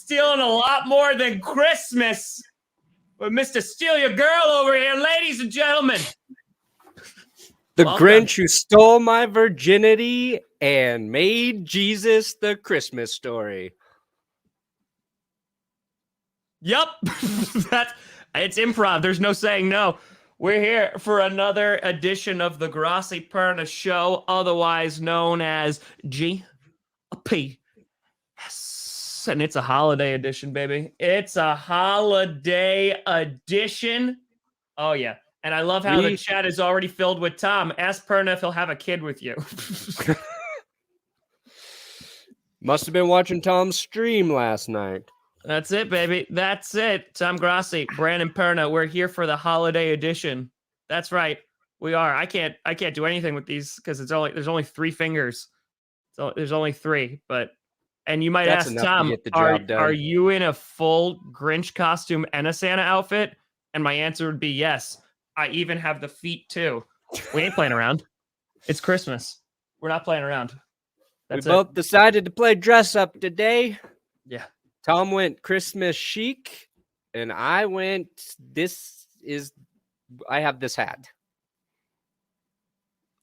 stealing a lot more than Christmas. With Mr. Steal Your Girl over here, ladies and gentlemen. The Welcome. Grinch who stole my virginity and made Jesus the Christmas story. Yep. It's improv. There's no saying no. We're here for another edition of the Grossi Perna Show, otherwise known as GP. Yes. And it's a holiday edition, baby. It's a holiday edition. Oh, yeah. And I love how the chat is already filled with Tom. Ask Perna if he'll have a kid with you. Must have been watching Tom's stream last night. That's it, baby. That's it. Tom Grossi, Brandon Perna. We're here for the holiday edition. That's right. We are. I can't do anything with these because there's only 3 fingers. So there's only 3. And you might ask Tom, are you in a full Grinch costume and a Santa outfit? And my answer would be yes. I even have the feet too. We ain't playing around. It's Christmas. We're not playing around. We both decided to play dress up today. Yeah. Tom went Christmas chic, and I went, I have this hat.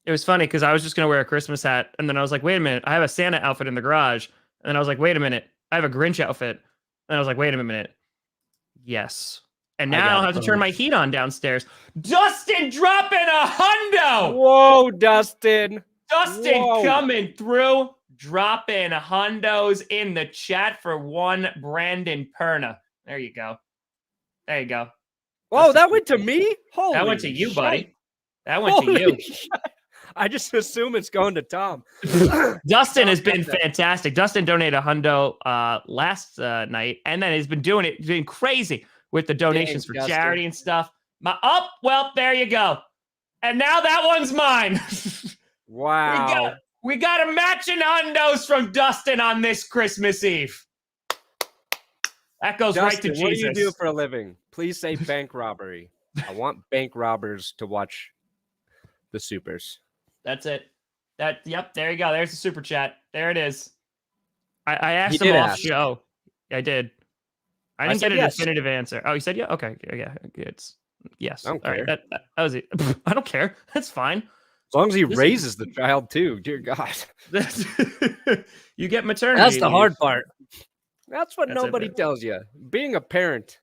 It was funny because I was just going to wear a Christmas hat, and then I was like, wait a minute, I have a Santa outfit in the garage. And then I was like, wait a minute, I have a Grinch outfit. And I was like, wait a minute. Yes. And now I don't have to turn my heat on downstairs. Dustin dropping a hundo! Whoa, Dustin. Dustin coming through. Dropping hundos in the chat for one Brandon Perna. There you go. There you go. Whoa, that went to me? Holy That went to you, shit. buddy. That went to you. Shit. I just assume it's going to Tom. Dustin has been fantastic. Dustin donated a hundo last night, and then he's been doing crazy with the donations for charity and stuff. Well, there you go. And now that one's mine. Wow. We got a matching hundos from Dustin on this Christmas Eve. That goes right to Jesus. What do you do for a living? Please say bank robbery. I want bank robbers to watch the supers. That's it. Yep, there you go. There's the super chat. There it is. I asked him off show. I did. I didn't get a definitive answer. Oh, you said yeah? Okay. Yeah. It's yes. I don't care. Right, that was it. I don't care. That's fine. As long as he raises the child too, dear God. You get maternity. That's the hard part. That's what nobody tells you. Being a parent,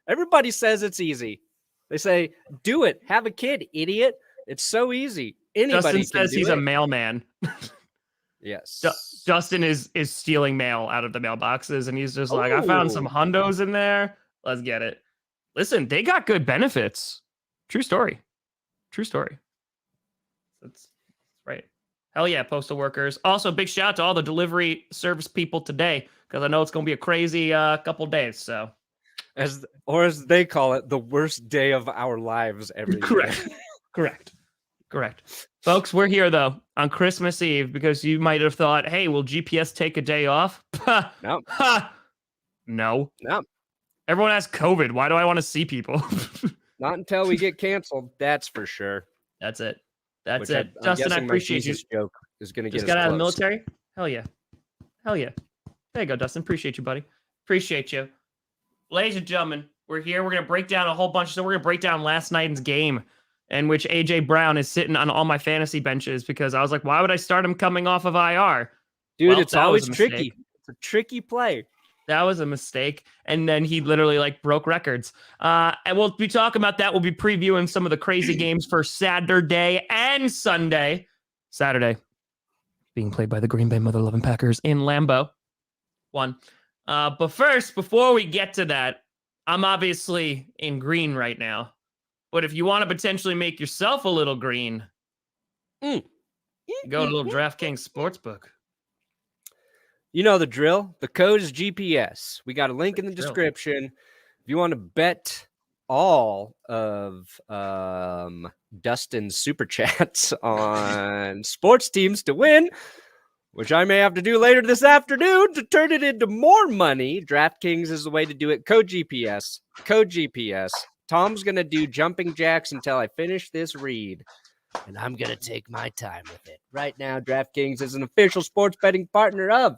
everybody says it's easy. They say, do it. Have a kid, idiot. It's so easy. Anybody Justin says he's a mailman. Yes. Justin is stealing mail out of the mailboxes, and he's just like, I found some hundos in there. Let's get it. Listen, they got good benefits. True story. That's right. Hell yeah, postal workers. Also, big shout out to all the delivery service people today, because I know it's going to be a crazy couple days. So, as they call it, the worst day of our lives every Correct. Folks, we're here though on Christmas Eve because you might have thought, hey, will GPS take a day off? No. No. Everyone has COVID. Why do I want to see people? Not until we get canceled. That's for sure. That's it. Justin, I appreciate you. Joke is going to get us got out of the military? Hell yeah. There you go, Dustin. Appreciate you, buddy. Appreciate you. Ladies and gentlemen, we're here. We're going to break down a whole bunch. So we're going to break down last night's game in which AJ Brown is sitting on all my fantasy benches because I was like, why would I start him coming off of IR? Dude, it's always tricky. It's a tricky play. That was a mistake. And then he literally broke records. And we'll be talking about that. We'll be previewing some of the crazy games for Saturday and Sunday. Saturday being played by the Green Bay Mother Loving Packers in Lambeau. But first, before we get to that, I'm obviously in green right now. But if you want to potentially make yourself a little green, go to a little DraftKings Sportsbook. You know the drill. The code is GPS. We got a link in the description. If you want to bet all of Dustin's super chats on sports teams to win, which I may have to do later this afternoon to turn it into more money, DraftKings is the way to do it. Code GPS. Tom's going to do jumping jacks until I finish this read, and I'm going to take my time with it. Right now, DraftKings is an official sports betting partner of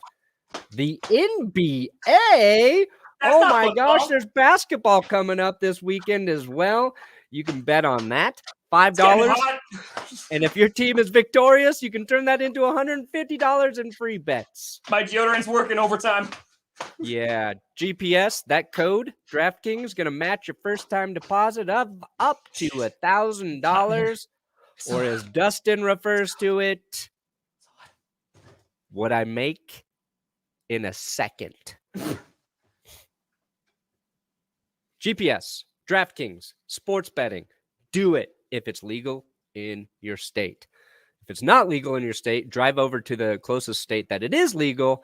The NBA. Oh my gosh, there's basketball coming up this weekend as well. You can bet on that. $5. And if your team is victorious, you can turn that into $150 in free bets. My deodorant's working overtime. Yeah, GPS, that code, DraftKings, going to match your first-time deposit of up to $1,000. Or as Dustin refers to it, what I make in a second. GPS, DraftKings, sports betting. Do it if it's legal in your state. If it's not legal in your state, drive over to the closest state that it is legal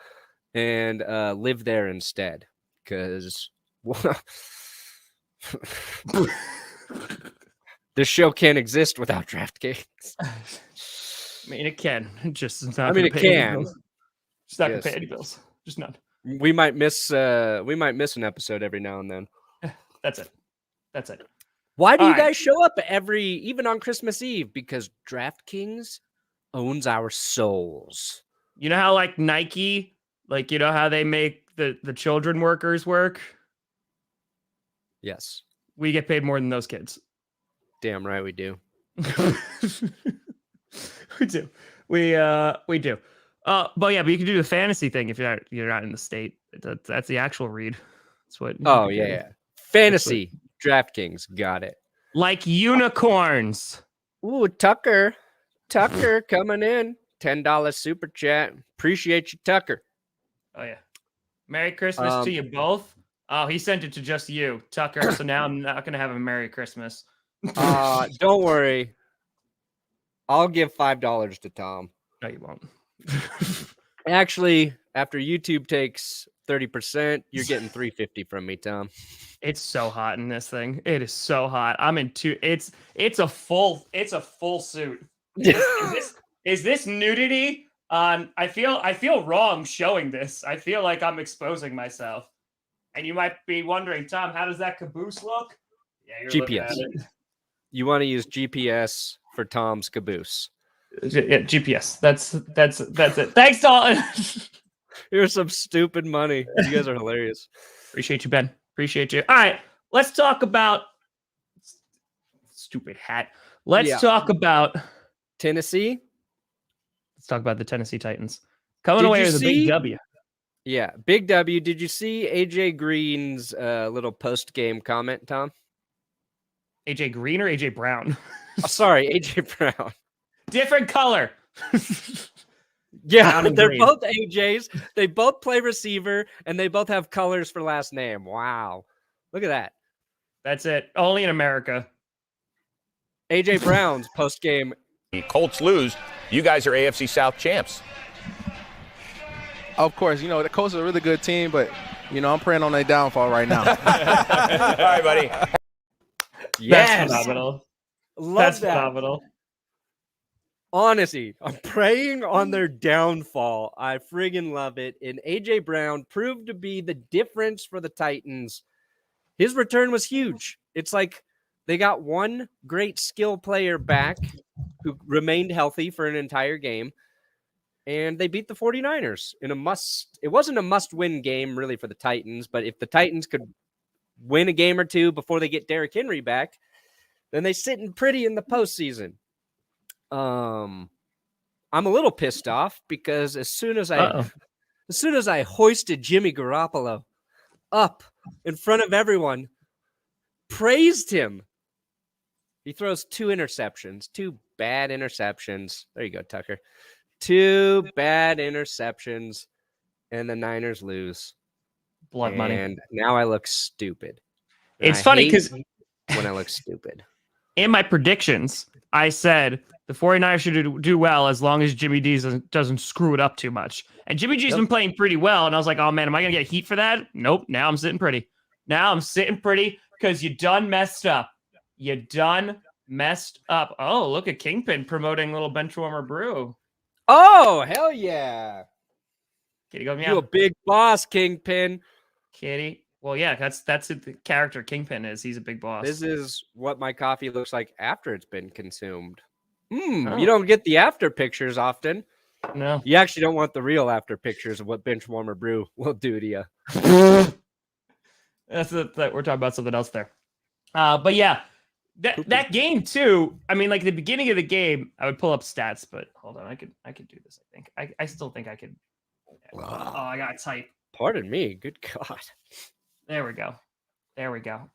and live there instead. Because this show can't exist without DraftKings. I mean, it can. Just it's not. I mean, it can. Just not gonna pay any bills. Just none. We might miss an episode every now and then. That's it. That's it. Why do you guys show up even on Christmas Eve? Because DraftKings owns our souls. You know how like Nike, like you know how they make the children workers work? Yes. We get paid more than those kids. Damn right we do. We do. We do. But yeah, but you can do the fantasy thing if you're not in the state. That's the actual read. That's what. Oh yeah. Fantasy DraftKings got it. Like unicorns. Ooh, Tucker coming in. $10 super chat. Appreciate you, Tucker. Oh yeah. Merry Christmas to you both. Oh, he sent it to just you, Tucker. So now I'm not gonna have a Merry Christmas. Don't worry. I'll give $5 to Tom. No, you won't. Actually, after YouTube takes 30%, you're getting $3.50 from me, Tom. It's so hot in this thing. It is so hot. I'm in two. It's a full suit. Is this nudity? I feel wrong showing this. I feel like I'm exposing myself. And you might be wondering, Tom, how does that caboose look? Yeah, you're GPS. looking at it. You want to use GPS for Tom's caboose. Yeah, GPS. That's it. Thanks, Dalton. Here's some stupid money. You guys are hilarious. Appreciate you, Ben. Appreciate you. All right, let's talk about stupid hat. Let's talk about Tennessee. Let's talk about the Tennessee Titans coming away with a big W. Yeah, big W. Did you see AJ Green's little post-game comment, Tom? AJ Green or AJ Brown? Sorry, AJ Brown. Different color. Yeah, they're green. Both AJs. They both play receiver, and they both have colors for last name. Wow. Look at that. That's it. Only in America. AJ Brown's post-game. Colts lose. You guys are AFC South champs. Of course, the Colts are a really good team, but, I'm praying on their downfall right now. All right, buddy. Yes. That's phenomenal. That's phenomenal. Honestly, I'm praying on their downfall. I friggin' love it. And AJ Brown proved to be the difference for the Titans. His return was huge. It's like they got one great skill player back who remained healthy for an entire game. And they beat the 49ers in it wasn't a must-win game really for the Titans, but if the Titans could win a game or two before they get Derrick Henry back, then they sitting pretty in the postseason. I'm a little pissed off because as soon as I hoisted Jimmy Garoppolo up in front of everyone, praised him, he throws two bad interceptions. There you go, Tucker. 2 bad interceptions, and the Niners lose. Blood money. And now I look stupid. It's funny because when I look stupid. In my predictions, I said the 49ers should do well as long as Jimmy D doesn't screw it up too much. And Jimmy G's been playing pretty well. And I was like, oh, man, am I going to get heat for that? Nope. Now I'm sitting pretty. Because you done messed up. Oh, look at Kingpin promoting little Benchwarmer Brew. Oh, hell yeah. Kitty, go meow. You a big boss, Kingpin. Kitty. Well, yeah, that's the character Kingpin is. He's a big boss. This is what my coffee looks like after it's been consumed. You don't get the after pictures often. No. You actually don't want the real after pictures of what Benchwarmer Brew will do to you. We're talking about something else there. But yeah, that game too. I mean, like the beginning of the game, I would pull up stats, but hold on, I could do this. I think I still think I could. Oh, I got to type. Pardon me. Good God. There we go.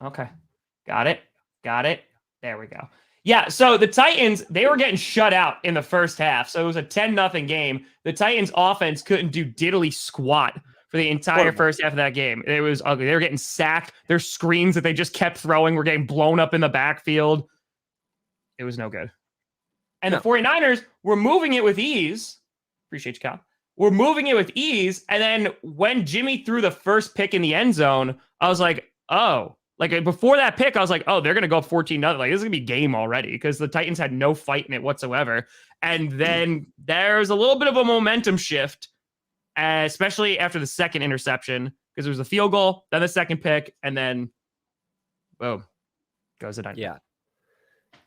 Okay, got it. There we go. Yeah, so the Titans, they were getting shut out in the first half. So it was a 10-0 game. The Titans offense couldn't do diddly squat for the entire first half of that game. It was ugly. They were getting sacked. Their screens that they just kept throwing were getting blown up in the backfield. It was no good. And the 49ers were moving it with ease. Appreciate you, Kyle. We're moving it with ease. And then when Jimmy threw the first pick in the end zone, I was like, oh. Like before that pick, I was like, oh, they're going to go 14-0. Like this is going to be game already because the Titans had no fight in it whatsoever. And then there's a little bit of a momentum shift, especially after the second interception because it was a field goal, then the second pick, and then boom, goes the Titans. Yeah.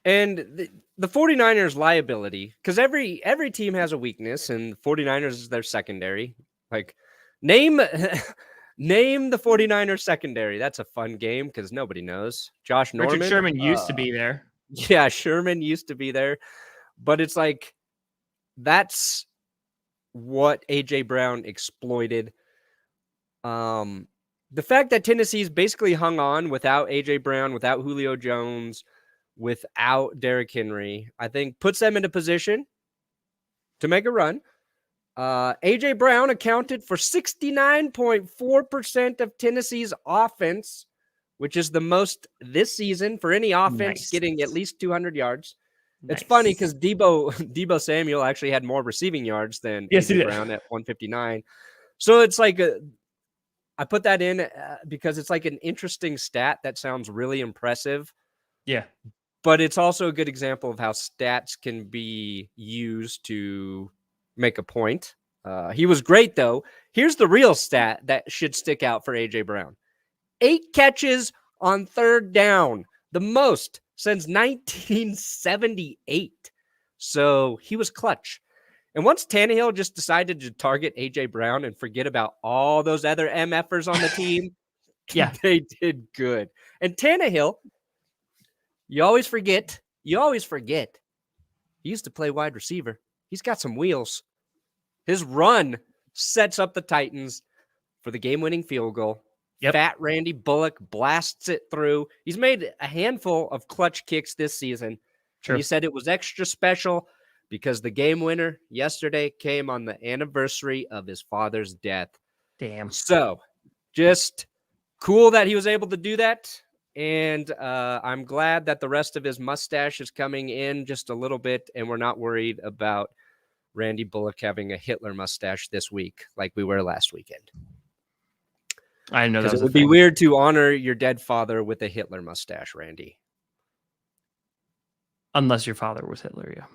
And the 49ers liability, because every team has a weakness, and the 49ers is their secondary. Like name the 49ers secondary. That's a fun game because nobody knows. Josh Norman. Richard Sherman used to be there. Yeah, Sherman used to be there. But it's like that's what A.J. Brown exploited. The fact that Tennessee's basically hung on without A.J. Brown, without Julio Jones, without Derrick Henry, I think puts them in a position to make a run. A.J. Brown accounted for 69.4% of Tennessee's offense, which is the most this season for any offense getting at least 200 yards. It's funny because Debo Samuel actually had more receiving yards than A.J. Brown at 159. So it's like I put that in because it's like an interesting stat that sounds really impressive. Yeah. But it's also a good example of how stats can be used to make a point. He was great, though. Here's the real stat that should stick out for A.J. Brown. 8 catches on third down, the most since 1978. So he was clutch. And once Tannehill just decided to target A.J. Brown and forget about all those other MFers on the team, yeah, they did good. And Tannehill, you always forget. He used to play wide receiver. He's got some wheels. His run sets up the Titans for the game-winning field goal. Yep. Fat Randy Bullock blasts it through. He's made a handful of clutch kicks this season. True. He said it was extra special because the game winner yesterday came on the anniversary of his father's death. Damn. So just cool that he was able to do that. And I'm glad that the rest of his mustache is coming in just a little bit, and we're not worried about Randy Bullock having a Hitler mustache this week like we were last weekend. I know that it would be weird to honor your dead father with a Hitler mustache, Randy. Unless your father was Hitler, yeah.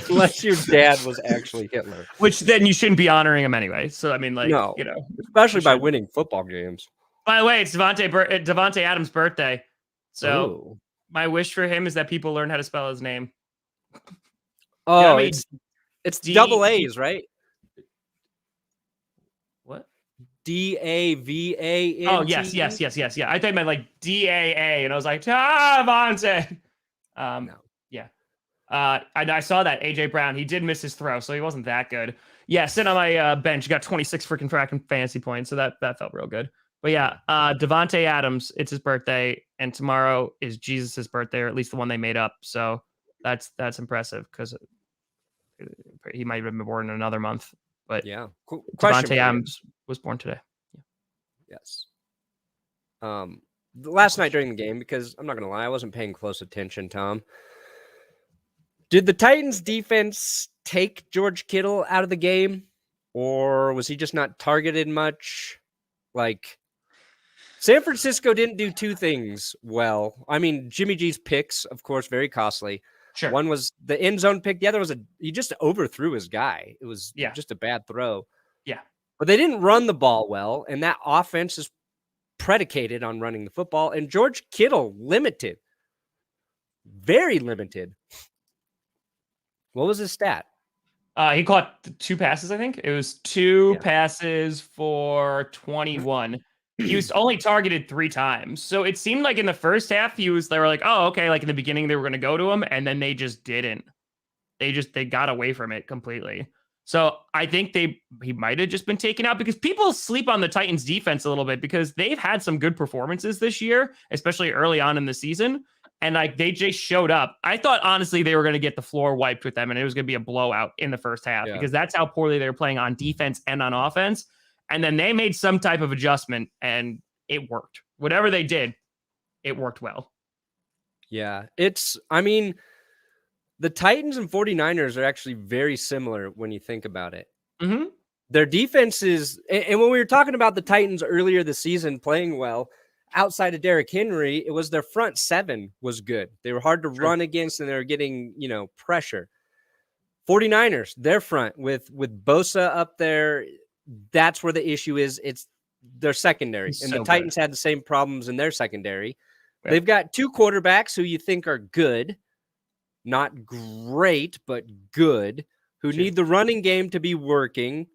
Unless your dad was actually Hitler. Which then you shouldn't be honoring him anyway. So, I mean, like, no, you know. Especially by winning football games. By the way, it's Devontae Adams' birthday. So my wish for him is that people learn how to spell his name. Oh, you know what I mean? It's double A's, right? What? D-A-V-A-N-T? Oh, yes. Yeah. I thought you meant like D-A-A, and I was like, Devontae. No. Yeah. I saw that A.J. Brown. He did miss his throw, so he wasn't that good. Yeah, sitting on my bench, got 26 freaking fantasy points, so that felt real good. But yeah, Devontae Adams, it's his birthday, and tomorrow is Jesus' birthday, or at least the one they made up. So that's impressive because he might have been born in another month. But yeah, Devontae Adams was born today. Yeah. Yes. Last night during the game, because I'm not gonna lie, I wasn't paying close attention, Tom. Did the Titans defense take George Kittle out of the game, or was he just not targeted much? Like, San Francisco didn't do two things well. I mean, Jimmy G's picks, of course, very costly. Sure. One was the end zone pick. The other was he just overthrew his guy. It was just a bad throw. Yeah. But they didn't run the ball well, and that offense is predicated on running the football. And George Kittle, limited. Very limited. What was his stat? He caught 2 passes, I think. It was 2 passes for 21. He was only targeted 3 times. So it seemed like in the first half, they were like, oh, okay. Like in the beginning, they were going to go to him, and then they just didn't. They got away from it completely. So I think he might have just been taken out because people sleep on the Titans defense a little bit because they've had some good performances this year, especially early on in the season. And like they just showed up. I thought honestly they were going to get the floor wiped with them and it was going to be a blowout in the first half because that's how poorly they were playing on defense and on offense. And then they made some type of adjustment and it worked. Whatever they did, it worked well. Yeah, the Titans and 49ers are actually very similar when you think about it. Mm-hmm. Their defense is, and when we were talking about the Titans earlier this season playing well, outside of Derrick Henry, it was their front 7 was good. They were hard to run against and they were getting, pressure. 49ers, their front with Bosa up there, that's where the issue is. It's their secondary. And the Titans had the same problems in their secondary. Yeah. They've got 2 quarterbacks who you think are good. Not great, but good, who need the running game to be working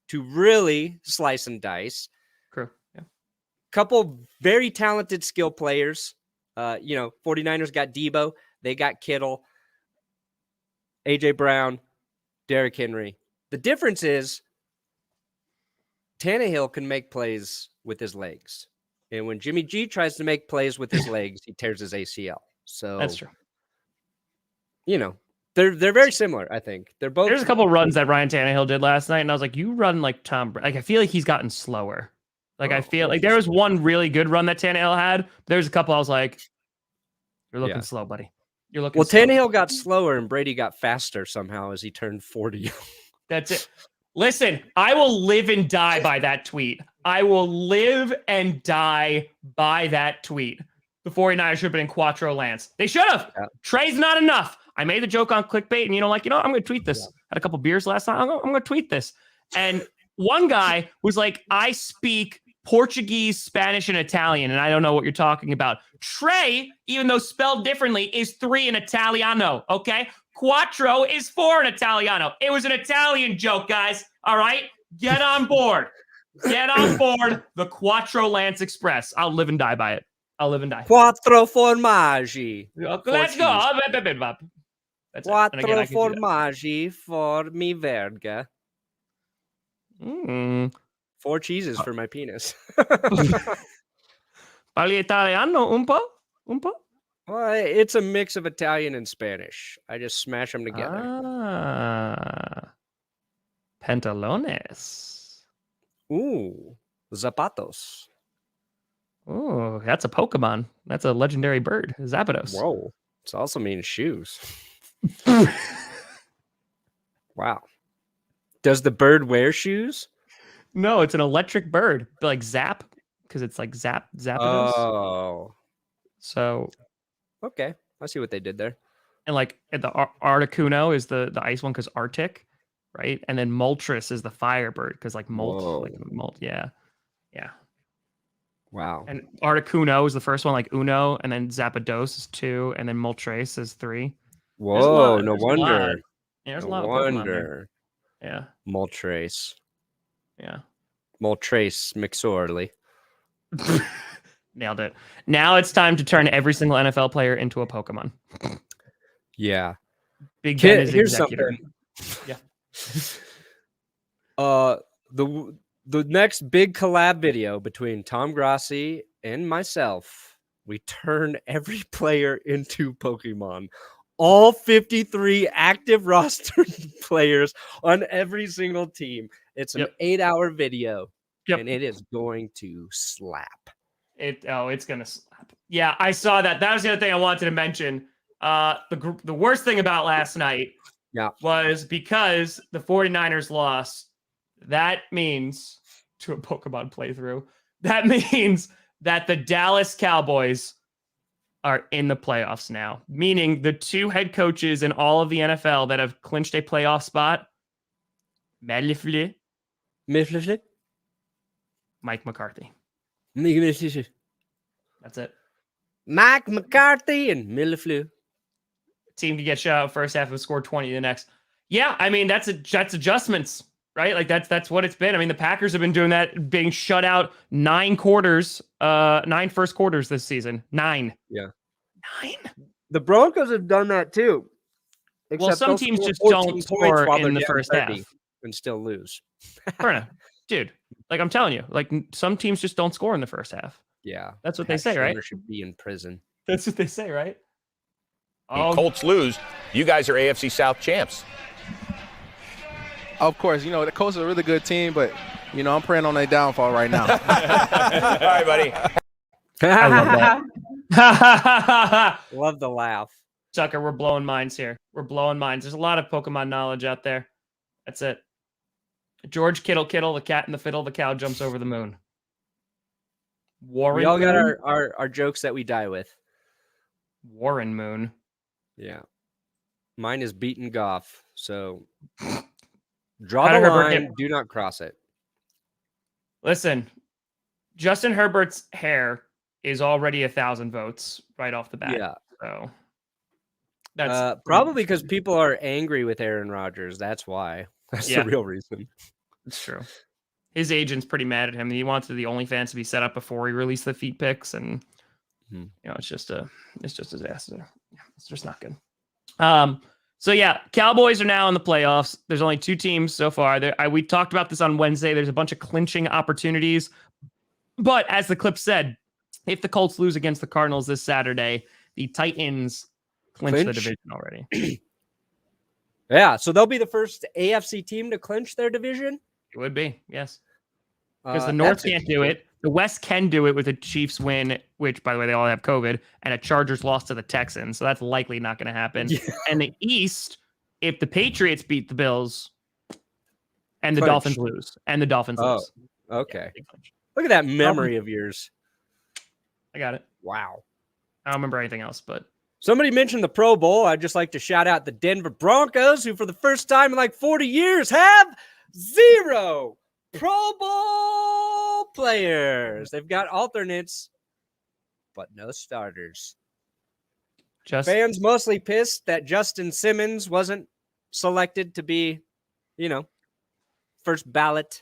to really slice and dice. True. Yeah. Couple very talented skill players. 49ers got Debo. They got Kittle, A.J. Brown, Derrick Henry. The difference is Tannehill can make plays with his legs. And when Jimmy G tries to make plays with his legs, he tears his ACL. So that's true. They're very similar, I think. They're both. There's a couple runs that Ryan Tannehill did last night, and I was like, you run like Tom Brady. Like, I feel like he's gotten slower. Like, I feel like there was one really good run that Tannehill had. There's a couple I was like, you're looking slow, buddy. You're looking slow. Tannehill got slower, and Brady got faster somehow as he turned 40. That's it. Listen, I will live and die by that tweet. I will live and die by that tweet. The 49ers should have been in Quattro Lance. They should have. Yeah. Trey's not enough. I made the joke on clickbait, and I'm going to tweet this. Had a couple beers last night. I'm going to tweet this. And one guy was like, I speak Portuguese, Spanish, and Italian, and I don't know what you're talking about. Trey, even though spelled differently, is 3 in Italiano, okay? Quattro is 4 in Italiano. It was an Italian joke, guys, all right? Get on board. Get on board the Quattro Lance Express. I'll live and die by it. I'll live and die. Quattro formaggi. Let's go. That's Quattro formaggi for mi verga. 4 cheeses for my penis. Parli italiano un po'? Un po'? Well, it's a mix of Italian and Spanish. I just smash them together. Pantalones. Ooh, zapatos. Oh, that's a Pokemon. That's a legendary bird, Zapdos. Whoa. It also means shoes. Wow. Does the bird wear shoes? No, it's an electric bird. Like Zap, because it's like Zapdos. Oh. So. Okay. I see what they did there. And like the Articuno is the ice one because Arctic, right? And then Moltres is the fire bird because like molt. Yeah. Yeah. Wow. And Articuno is the first one, like Uno, and then Zapdos is 2, and then Moltres is 3. Whoa, no wonder. There's a lot of Pokemon there. Yeah. Moltres. Yeah. Moltres McSorley. Nailed it. Now it's time to turn every single NFL player into a Pokemon. Yeah. Big Ben is here's executor. Something. Yeah. The next big collab video between Tom Grossi and myself, we turn every player into Pokemon. All 53 active roster players on every single team. It's an 8-hour video, and it is going to slap. It's going to slap. Yeah, I saw that. That was the other thing I wanted to mention. The worst thing about last night was because the 49ers lost. That means, to a Pokemon playthrough, that means that the Dallas Cowboys are in the playoffs now, meaning the 2 head coaches in all of the NFL that have clinched a playoff spot, Mike McCarthy. That's it. Mike McCarthy and Millefleur. Team to get shut out first half and score 20 the next. Yeah, I mean that's adjustments, right? Like that's what it's been. I mean the Packers have been doing that, being shut out 9 first quarters this season. 9. Yeah. 9. The Broncos have done that too. Well, Except some they'll teams score just 14 don't points score while in they're the down first 30 half. and still lose. Perna, dude, like I'm telling you, like some teams just don't score in the first half. Yeah. That's what Pat they say, right? Shurmur should be in prison. That's what they say, right? Colts lose. You guys are AFC South champs. Of course, you know, the Colts are a really good team, but, you know, I'm praying on their downfall right now. All right, buddy. I love that. Love the laugh. Tucker, we're blowing minds here. We're blowing minds. There's a lot of Pokemon knowledge out there. That's it. George Kittle, the cat in the fiddle, the cow jumps over the moon. Warren We all got Moon? our jokes that we die with. Warren Moon. Yeah. Mine is beaten Goff. So draw How the did Herbert line. hit? Do not cross it. Listen, Justin Herbert's hair is already 1,000 votes right off the bat. Yeah. So that's probably because people are angry with Aaron Rodgers. That's why. That's Yeah. the real reason. It's true. His agent's pretty mad at him. He wanted the OnlyFans to be set up before he released the feet pics, and you know, it's just a disaster. It's just not good. So yeah, Cowboys are now in the playoffs. There's only 2 teams so far. We talked about this on Wednesday. There's a bunch of clinching opportunities, but as the clip said, if the Colts lose against the Cardinals this Saturday, the Titans clinch the division already. Yeah, so they'll be the first AFC team to clinch their division. It would be, yes. Because the North can't do it. The West can do it with a Chiefs win, which, by the way, they all have COVID, and a Chargers loss to the Texans. So that's likely not going to happen. Yeah. And the East, if the Patriots beat the Bills and the Clinch. Dolphins lose, lose. Okay. Yeah, clinch. Look at that memory of yours. I got it. Wow. I don't remember anything else, but Somebody mentioned the Pro Bowl. I'd just like to shout out the Denver Broncos, who for the first time in like 40 years have 0 Pro Bowl players. They've got alternates, but no starters. Fans mostly pissed that Justin Simmons wasn't selected to be, first ballot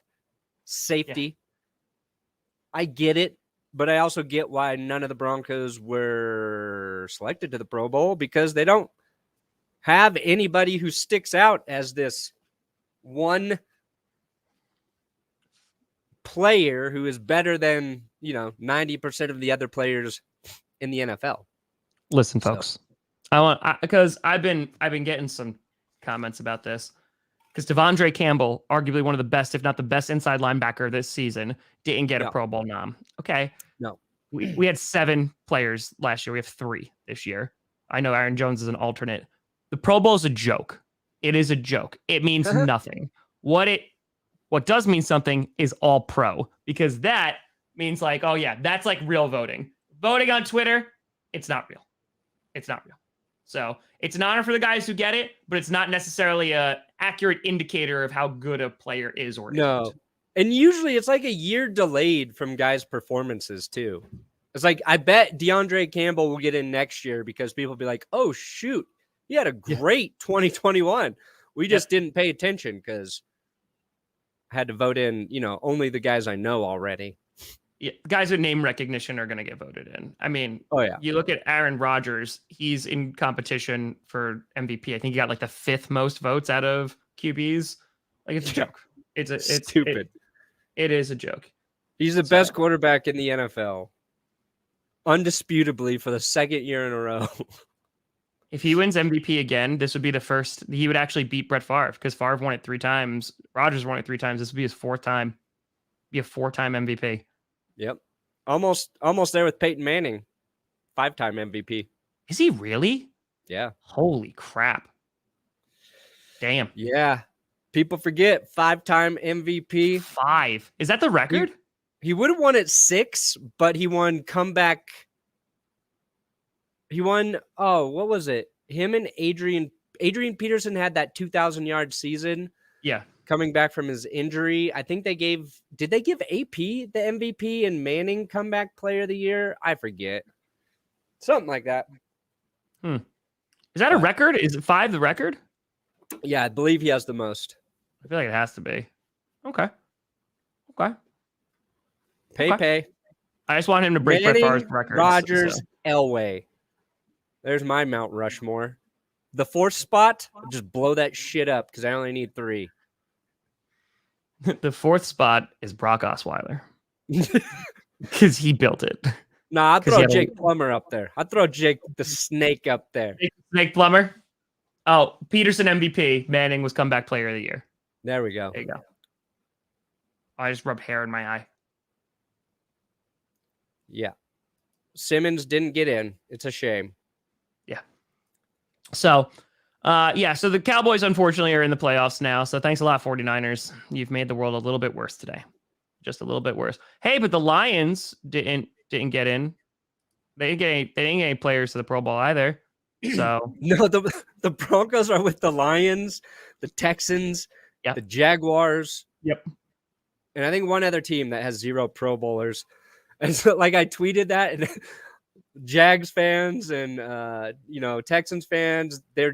safety. Yeah. I get it, but I also get why none of the Broncos were selected to the Pro Bowl, because they don't have anybody who sticks out as this one player who is better than, 90% of the other players in the NFL. Listen, folks, because I've been getting some comments about this, because Devondre Campbell, arguably one of the best, if not the best inside linebacker this season, didn't get a Pro Bowl nom. Okay. No. We had 7 players last year. We have 3 this year. I know Aaron Jones is an alternate. The Pro Bowl is a joke. It is a joke. It means nothing. What does mean something is all pro, because that means like, oh yeah, that's like real voting. Voting on Twitter, it's not real. It's not real. So it's an honor for the guys who get it, but it's not necessarily a accurate indicator of how good a player is or isn't. And usually it's like a year delayed from guys' performances too. It's like, I bet DeAndre Campbell will get in next year because people will be like, oh shoot, he had a great 2021. We just didn't pay attention because I had to vote in, only the guys I know already. Yeah, guys with name recognition are going to get voted in. I mean, you look at Aaron Rodgers, he's in competition for MVP. I think he got like the 5th most votes out of QBs. Like, it's a joke. It's stupid. It is a joke. He's the best quarterback in the NFL. Undisputably for the 2nd year in a row. If he wins MVP again, this would be the first. He would actually beat Brett Favre, because Favre won it 3 times. Rodgers won it 3 times. This would be his 4th time. Be a 4-time MVP. Yep. Almost there with Peyton Manning. 5-time MVP. Is he really? Yeah. Holy crap. Damn. Yeah. People forget 5-time MVP. 5. Is that the record? He would have won at 6, but he won comeback. He won, what was it? Him and Adrian Peterson had that 2,000-yard season. Yeah. Coming back from his injury. I think did they give AP the MVP and Manning comeback player of the year? I forget. Something like that. Is that a record? Is it 5 the record? Yeah, I believe he has the most. I feel like it has to be. Okay. Pay. I just want him to break Brett Favre's Manning, records. Rodgers, Elway. There's my Mount Rushmore. The 4th spot, I'll just blow that shit up because I only need 3. The 4th spot is Brock Osweiler because he built it. Nah, I'd throw Jake Plummer up there. I'd throw Jake the Snake up there. Snake Plummer. Oh, Peterson MVP. Manning was comeback player of the year. There we go. There you go. I just rubbed hair in my eye. Yeah. Simmons didn't get in. It's a shame. Yeah. So, so the Cowboys, unfortunately, are in the playoffs now. So thanks a lot, 49ers. You've made the world a little bit worse today. Just a little bit worse. Hey, but the Lions didn't get in. They didn't get any players to the Pro Bowl either. So no, the Broncos are with the Lions, the Texans, the Jaguars. Yep. And I think one other team that has 0 Pro Bowlers. And so, I tweeted that, and Jags fans and Texans fans, they're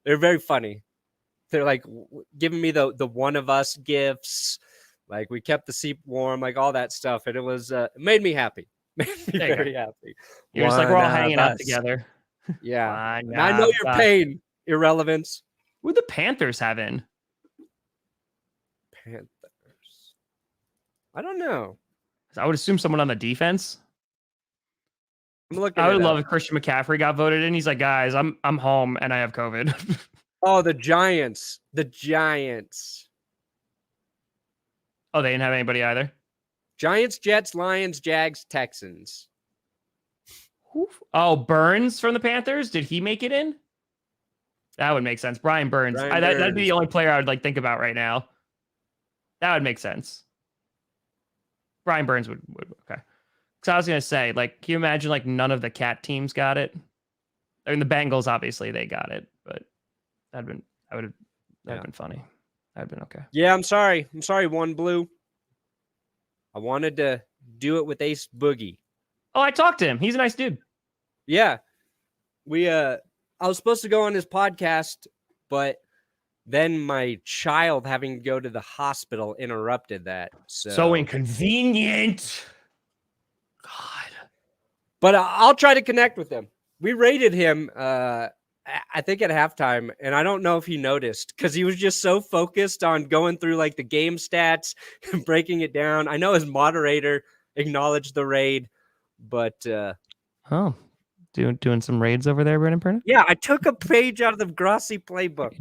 very funny. They're giving me the one of us gifts, we kept the seat warm, all that stuff, and it was it made me happy, made me very happy. You're just we're all hanging out together. Yeah, and I know your pain, irrelevance. Who the Panthers have in? Panthers. I don't know. I would assume someone on the defense. I'm looking. I would love if Christian McCaffrey got voted in. He's like, guys, I'm home and I have COVID. Oh, the Giants. The Giants. Oh, they didn't have anybody either. Giants, Jets, Lions, Jags, Texans. Oh, Burns from the Panthers. Did he make it in? That would make sense. Brian Burns. That'd be the only player I would think about right now. That would make sense. Brian Burns would okay. So I was gonna say, can you imagine none of the cat teams got it? I mean, the Bengals obviously they got it, but that'd been funny. That'd been okay. Yeah, I'm sorry. One Blue. I wanted to do it with Ace Boogie. Oh, I talked to him. He's a nice dude. Yeah, I was supposed to go on his podcast, but then my child having to go to the hospital interrupted that. So inconvenient. God. But I'll try to connect with him. We rated him, I think, at halftime, and I don't know if he noticed because he was just so focused on going through the game stats and breaking it down. I know his moderator acknowledged the raid, but doing some raids over there, Brendan Perna? Yeah, I took a page out of the Grossi playbook.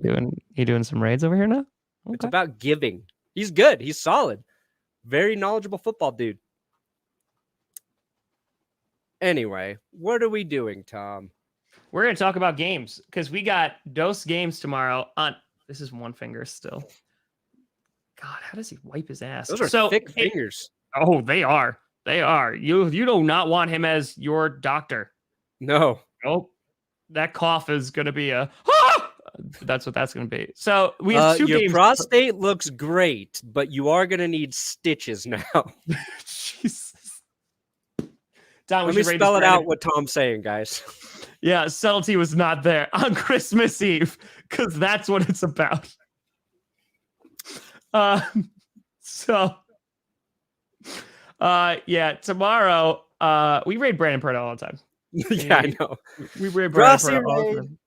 You doing some raids over here now? Okay. It's about giving. He's good. He's solid. Very knowledgeable football dude. Anyway, what are we doing, Tom? We're going to talk about games because we got those games tomorrow on. This is one finger still. God, how does he wipe his ass? Those are thick fingers. Oh, they are. They are. You do not want him as your doctor. No. Nope. That cough is going to be a. Ah! That's what that's going to be. So we have 2 games. Your prostate looks great, but you are going to need stitches now. Jesus. Don, let me spell it out what Tom's saying, guys. Yeah, subtlety was not there on Christmas Eve because that's what it's about. Tomorrow, we raid Brandon Perna all the time. Yeah, I know. We raid Brandon Perna all the time.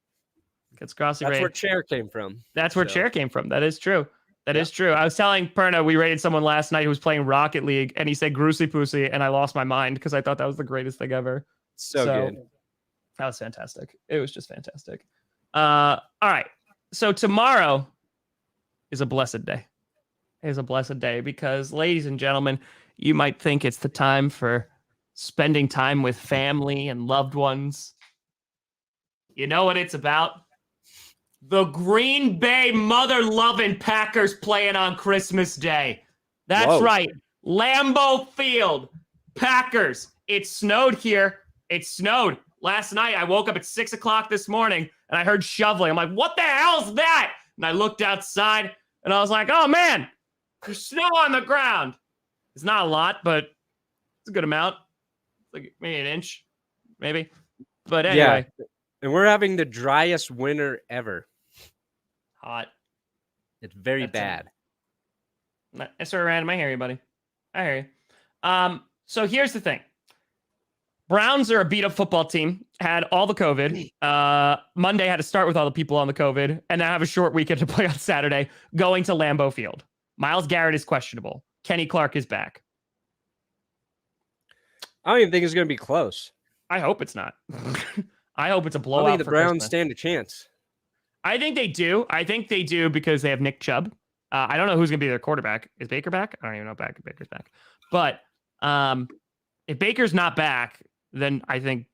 It's Grossi That's raid. where Chair came from. That's where Chair came from. That is true. That is true. I was telling Perna we raided someone last night who was playing Rocket League, and he said Grossi Pussy, and I lost my mind because I thought that was the greatest thing ever. So good. That was fantastic. It was just fantastic. All right. So tomorrow is a blessed day. It is a blessed day because, ladies and gentlemen, you might think it's the time for spending time with family and loved ones. You know what it's about? The Green Bay mother-loving Packers playing on Christmas Day. That's right. Lambeau Field. Packers. It snowed here. It snowed. Last night, I woke up at 6 o'clock this morning, and I heard shoveling. I'm like, what the hell is that? And I looked outside, and I was like, oh, man, there's snow on the ground. It's not a lot, but it's a good amount. It's maybe an inch, maybe. But anyway. Yeah. And we're having the driest winter ever. Hot. It's very That's bad. It's sort of random. I hear you, buddy. I hear you. So here's the thing. Browns are a beat up football team, had all the COVID. Monday had to start with all the people on the COVID, and now have a short weekend to play on Saturday, going to Lambeau Field. Myles Garrett is questionable. Kenny Clark is back. I don't even think it's going to be close. I hope it's not. I hope it's a I blowout. don't think the for Browns Christmas. stand a chance. I think they do. I think they do because they have Nick Chubb. I don't know who's going to be their quarterback. Is Baker back? I don't even know if Baker's back. But if Baker's not back, then I think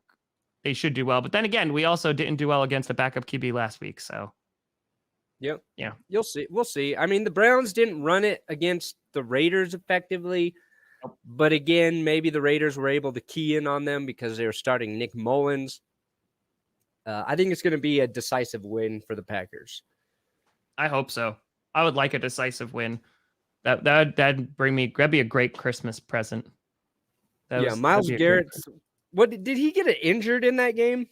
they should do well. But then again, we also didn't do well against a backup QB last week. So, Yep. Yeah. You'll see. We'll see. I mean, the Browns didn't run it against the Raiders effectively. But again, maybe the Raiders were able to key in on them because they were starting Nick Mullins. I think it's going to be a decisive win for the Packers. I hope so. I would like a decisive win. That'd be a great Christmas present. Myles Garrett. What did he get injured in that game?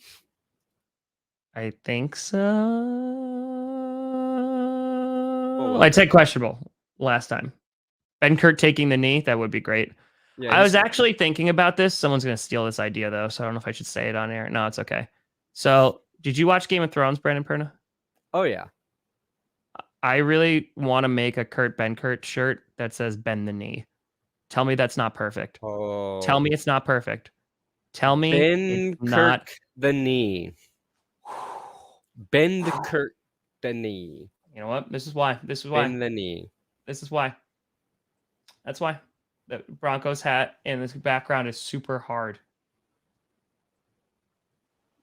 I think so. I'd say questionable last time. Ben Kurt taking the knee, that would be great. Yeah, I was actually thinking about this. Someone's going to steal this idea, though, so I don't know if I should say it on air. No, it's okay. So, did you watch Game of Thrones, Brandon Perna? Oh, yeah. I really want to make a Ben Kurt shirt that says bend the knee. Tell me that's not perfect. Oh. Tell me it's not perfect. Tell me bend Kirk the knee. Bend Kirk the knee. You know what? This is why. Bend the knee. This is why. That's why. The Broncos hat in this background is super hard.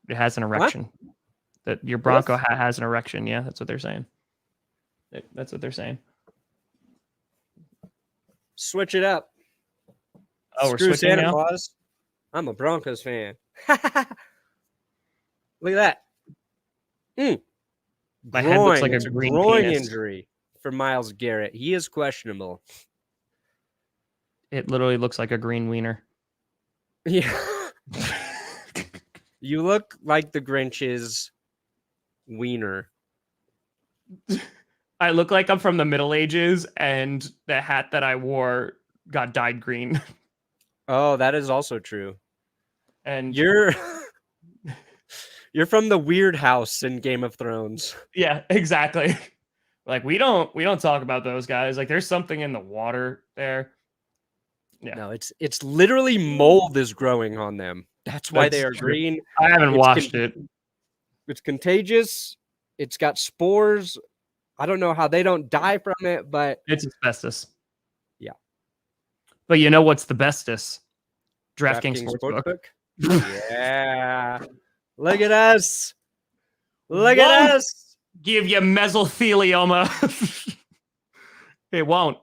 It has an erection. That your Bronco hat has an erection. Yeah, that's what they're saying. That's what they're saying. Switch it up. Oh, we're Screw switching Santa now? Claus. I'm a Broncos fan. Look at that. My head looks like a It's green groin penis. injury for Myles Garrett. He is questionable. It literally looks like a green wiener. Yeah. You look like the Grinch's wiener. I look like I'm from the Middle Ages, and the hat that I wore got dyed green. Oh, that is also true. And You're from the weird house in Game of Thrones. yeah, exactly. Like we don't talk about those guys. Like there's something in the water there. Yeah. No, it's literally mold is growing on them. That's why they are That's true. green. I haven't watched it. It's contagious. It's got spores. I don't know how they don't die from it, but It's asbestos. Yeah. But you know what's the bestest? DraftKings Sportsbook. Yeah. Look at us. Look at us. Give you mesothelioma. It won't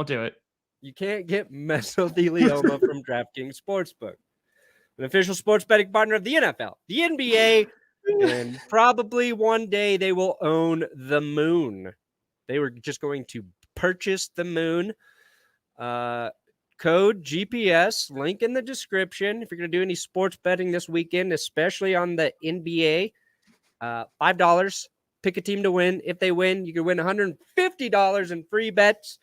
do it. You can't get mesothelioma from DraftKings Sportsbook, an official sports betting partner of the NFL, the NBA, and probably one day they will own the moon. They were just going to purchase the moon. Code GPS, link in the description. If you're going to do any sports betting this weekend, especially on the NBA, $5. Pick a team to win. If they win, you can win $150 in free bets.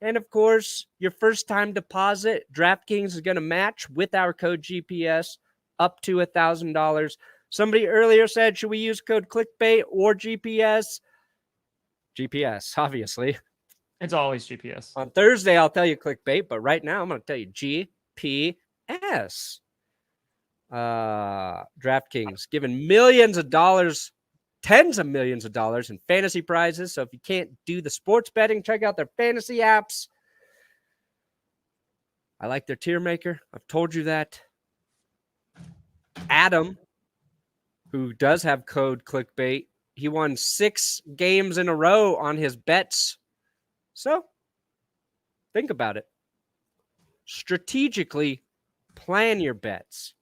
And of course, your first time deposit, DraftKings is going to match with our code GPS up to $1,000. Somebody earlier said, should we use code clickbait or GPS? GPS, obviously. It's always GPS. On Thursday, I'll tell you clickbait, but right now I'm going to tell you GPS. DraftKings giving millions of dollars, tens of millions of dollars in fantasy prizes. So if you can't do the sports betting, check out their fantasy apps. I like their tier maker. I've told you that. Adam, who does have code clickbait, he won 6 games in a row on his bets. So think about it. Strategically plan your bets.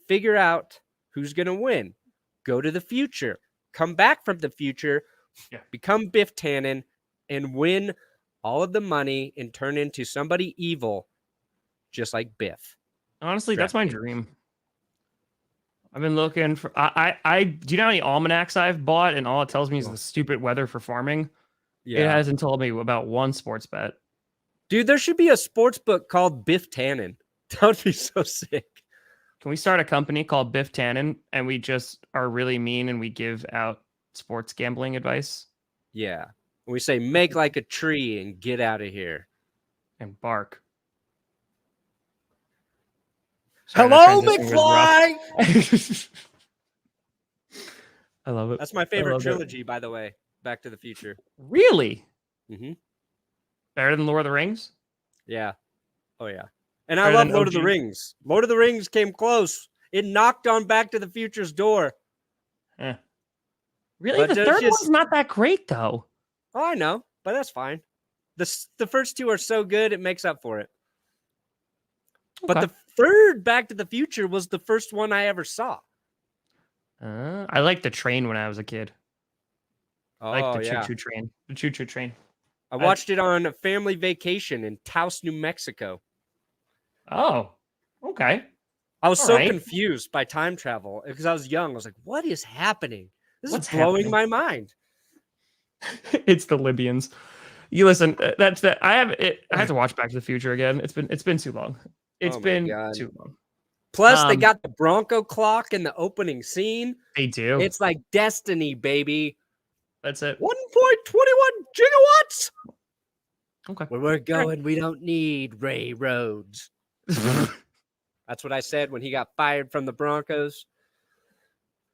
Figure out who's going to win. Go to the future. Come back from the future. Yeah. Become Biff Tannen and win all of the money and turn into somebody evil just like Biff. Honestly, that's my dream. I've been looking for. Do you know how many almanacs I've bought, and all it tells me is the stupid weather for farming. It hasn't told me about one sports bet. Dude, there should be a sports book called Biff Tannen. That would be so sick. Can we start a company called Biff Tannen, and we just are really mean and we give out sports gambling advice? Yeah. We say, make like a tree and get out of here. And bark. Sorry, Hello, that transition was McFly! rough. I love it. That's my favorite trilogy, by the way. Back to the Future. Really? Mm-hmm. Better than Lord of the Rings? Yeah. Oh, yeah. And Better I love than Lord of OG? the Rings. Lord of the Rings came close. It knocked on Back to the Future's door. Really? But The there's third just- one's not that great, though. Oh, I know, but that's fine. The first two are so good, it makes up for it. But Okay. the third Back to the Future was the first one I ever saw. I liked the train when I was a kid. Oh, I like the yeah. choo-choo train. The choo-choo train. I watched it on a family vacation in Taos, New Mexico. Oh, okay. I was All so right. confused by time travel because I was young. I was like, what is happening? This What's is blowing happening? my mind. It's the Libyans. You listen. That's that. I have to watch Back to the Future again. It's been too long. It's Oh my been God. too long. Plus, they got the Bronco clock in the opening scene. They do. It's like destiny, baby. That's it. 1.21 gigawatts. Okay. Where we're going, we don't need Ray Roads. That's what I said when he got fired from the Broncos.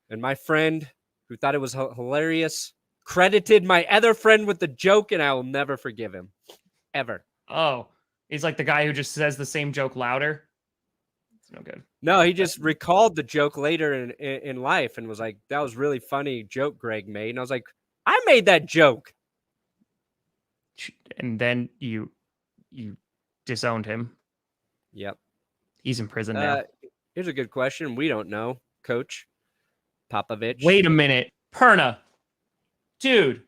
And my friend, who thought it was hilarious, credited my other friend with the joke, and I will never forgive him. Ever. Oh, he's like the guy who just says the same joke louder. It's no good. No, he just recalled the joke later in life and was like, that was really funny joke Greg made. And I was like, I made that joke. And then you disowned him. Yep. He's in prison now. Here's a good question. We don't know, Coach Popovich. Wait a minute, Perna, dude.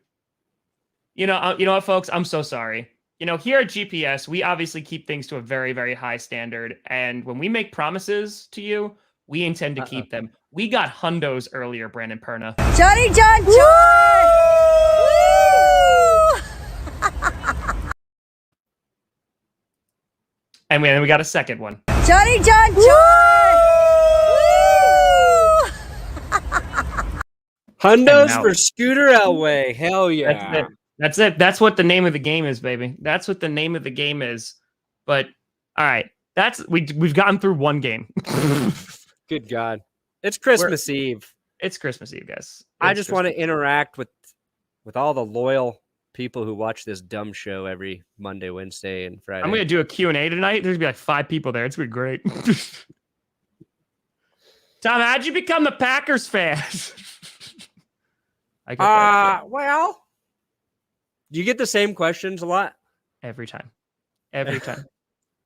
You know what, folks? I'm so sorry. Here at GPS, we obviously keep things to a very, very high standard, and when we make promises to you, we intend to keep them. We got hundos earlier, Brandon Perna. Johnny John Joy! And then we got a second one. Johnny John Joy! Hundos now- for Scooter Elway. Hell yeah. That's it. That's what the name of the game is, baby. That's what the name of the game is. But all right, we've gotten through one game. Good God. It's Christmas Eve. It's Christmas Eve, guys. I just want to interact with all the loyal people who watch this dumb show every Monday, Wednesday, and Friday. I'm going to do a Q&A tonight. There's going to be like 5 people there. It's going to be great. Tom, how'd you become a Packers fan? I get that well, do you get the same questions a lot? every time. Every time.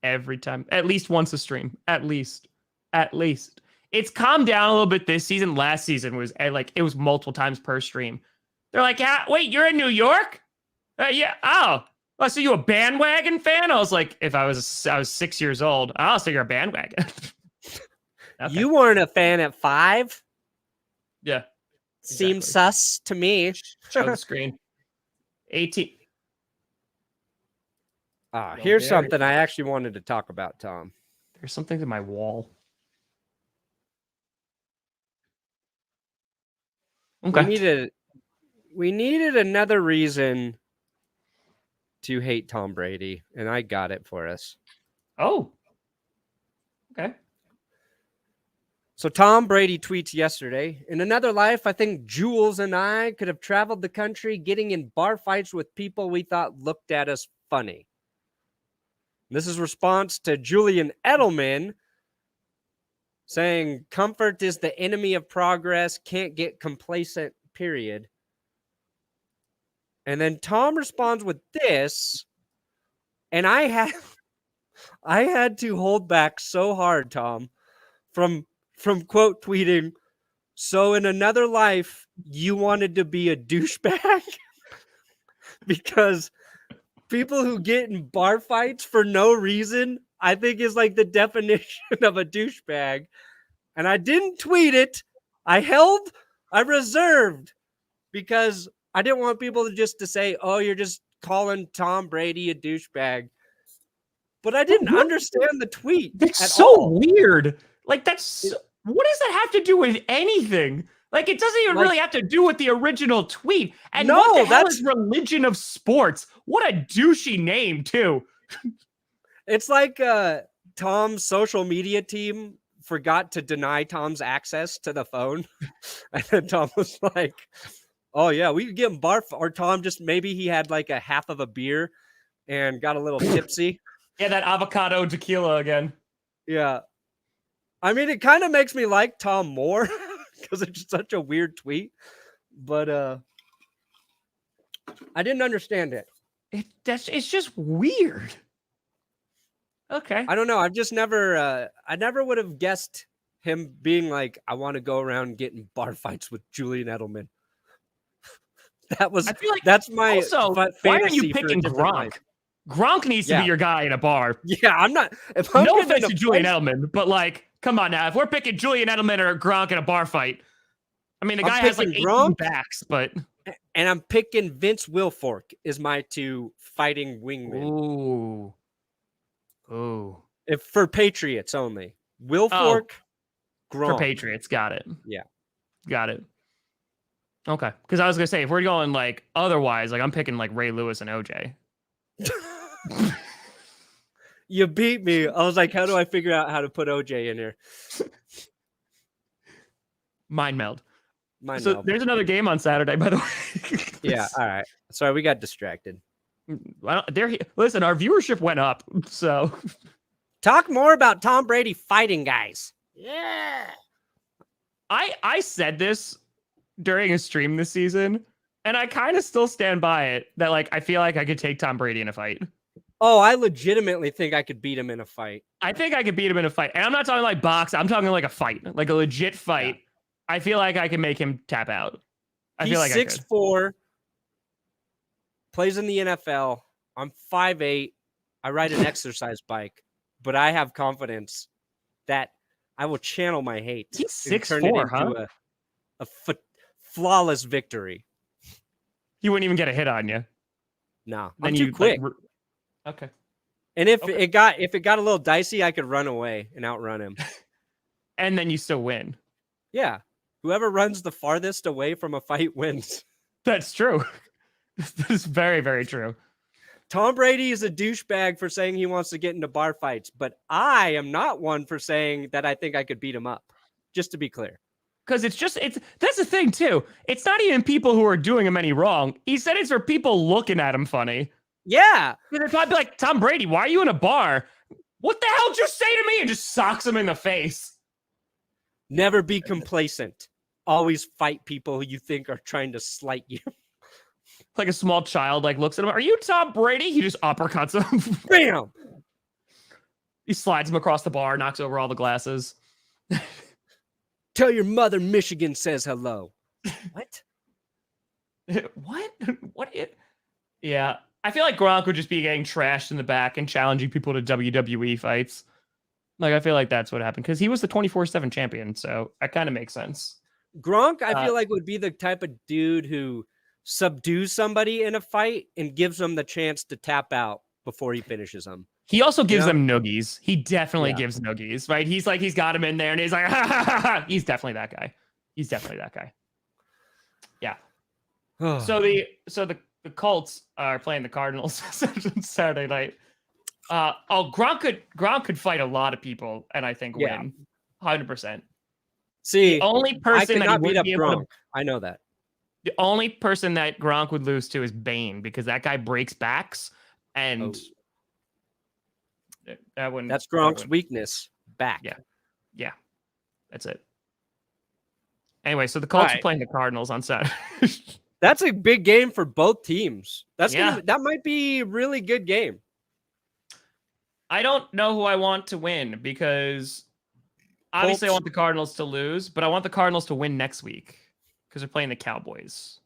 Every time. At least once a stream. At least. It's calmed down a little bit this season. Last season was it was multiple times per stream. They're like, wait, you're in New York? Yeah. Oh, so you a bandwagon fan? I was like, if I was 6 years old, I'll say you're a bandwagon. Okay. You weren't a fan at 5? Yeah. Seems exactly. sus to me. Show the screen. 18. Here's something I actually wanted to talk about, Tom. There's something to my wall. Okay. We needed another reason to hate Tom Brady, and I got it for us. Oh. Okay. So Tom Brady tweets yesterday, in another life, I think Jules and I could have traveled the country getting in bar fights with people we thought looked at us funny. This is response to Julian Edelman saying, comfort is the enemy of progress, can't get complacent, period. And then Tom responds with this, and I had to hold back so hard, Tom, from quote tweeting, so in another life, you wanted to be a douchebag? Because people who get in bar fights for no reason, I think is like the definition of a douchebag. and I didn't tweet it. I reserved because I didn't want people to say, "Oh, you're just calling Tom Brady a douchebag." But I didn't understand the tweet. That's at so all. weird. Like, what does that have to do with anything? Like, it doesn't even really have to do with the original tweet. And No, what the hell that's is religion of sports? What a douchey name, too. It's like Tom's social media team forgot to deny Tom's access to the phone. And then Tom was like, "Oh, yeah, we could give him barf." Or Tom maybe he had like a half of a beer and got a little tipsy. Yeah, that avocado tequila again. Yeah. I mean, it kind of makes me like Tom more because it's such a weird tweet. But I didn't understand it. It's just weird. Okay. I don't know. I've just never I never would have guessed him being like, "I want to go around getting bar fights with Julian Edelman." I feel like that's my also, why are you picking Gronk? Life. Gronk needs to be your guy in a bar. Yeah, I'm not. If I'm no offense to Julian Edelman, but like, come on now. If we're picking Julian Edelman or Gronk in a bar fight, I mean, the guy has like 18 Gronk, backs, but. And I'm picking Vince Wilfork is my two fighting wingmen. Ooh. If for Patriots only. Wilfork, Gronk. For Patriots, got it. Yeah. Got it. Okay. Because I was going to say, if we're going like otherwise, like I'm picking like Ray Lewis and OJ. You beat me. I was like, how do I figure out how to put OJ in here? Mind meld. There's another game on Saturday, by the way. Yeah. All right. Sorry, we got distracted. Listen, our viewership went up. So talk more about Tom Brady fighting guys. Yeah. I said this during a stream this season, and I kind of still stand by it that like I feel like I could take Tom Brady in a fight. Oh, I legitimately think I could beat him in a fight. I think I could beat him in a fight. And I'm not talking like box. I'm talking like a fight, like a legit fight. Yeah. I feel like I can make him tap out. He's feel like 6'4", plays in the NFL. I'm 5'8". I ride an exercise bike, but I have confidence that I will channel my hate. He's 6'4", huh? A flawless victory. He wouldn't even get a hit on you. No, I'm too quick. Okay. And if it got a little dicey, I could run away and outrun him. And then you still win. Yeah. Whoever runs the farthest away from a fight wins. That's true. That is very, very true. Tom Brady is a douchebag for saying he wants to get into bar fights, but I am not one for saying that I think I could beat him up. Just to be clear. Because that's the thing too. It's not even people who are doing him any wrong. He said it's for people looking at him funny. Yeah. If I'd be like, Tom Brady, why are you in a bar? What the hell did you say to me? And just socks him in the face. Never be complacent. Always fight people who you think are trying to slight you. Like a small child like looks at him. Are you Tom Brady? He just uppercuts him. Bam! He slides him across the bar, knocks over all the glasses. Tell your mother Michigan says hello. What? What? Yeah. I feel like Gronk would just be getting trashed in the back and challenging people to WWE fights. Like, I feel like that's what happened because he was the 24/7 champion. So that kind of makes sense. Gronk, I feel like would be the type of dude who subdues somebody in a fight and gives them the chance to tap out before he finishes them. He also gives them noogies. He definitely gives noogies, right? He's got him in there and he's like, ha, ha, ha, ha. He's definitely that guy. Yeah. So the Colts are playing the Cardinals Saturday night. Gronk could fight a lot of people and I think win 100%. See, the only person that beat up Gronk. I know that. The only person that Gronk would lose to is Bane because that guy breaks backs and that's Gronk's weakness. Back. Yeah. That's it. Anyway, so the Colts are playing the Cardinals on Saturday. That's a big game for both teams. That might be a really good game. I don't know who I want to win because obviously I want the Cardinals to lose, but I want the Cardinals to win next week because they're playing the Cowboys.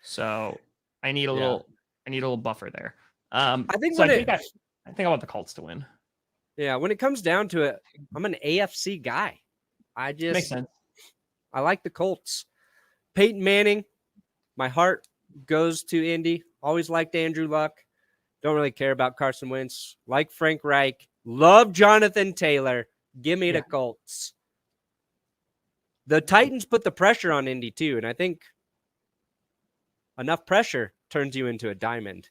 So I need a little buffer there. I think I want the Colts to win. Yeah, when it comes down to it, I'm an AFC guy. Makes sense. I like the Colts. Peyton Manning, my heart goes to Indy. Always liked Andrew Luck. Don't really care about Carson Wentz. Like Frank Reich. Love Jonathan Taylor. Give me the Colts. The Titans put the pressure on Indy too, and I think enough pressure turns you into a diamond.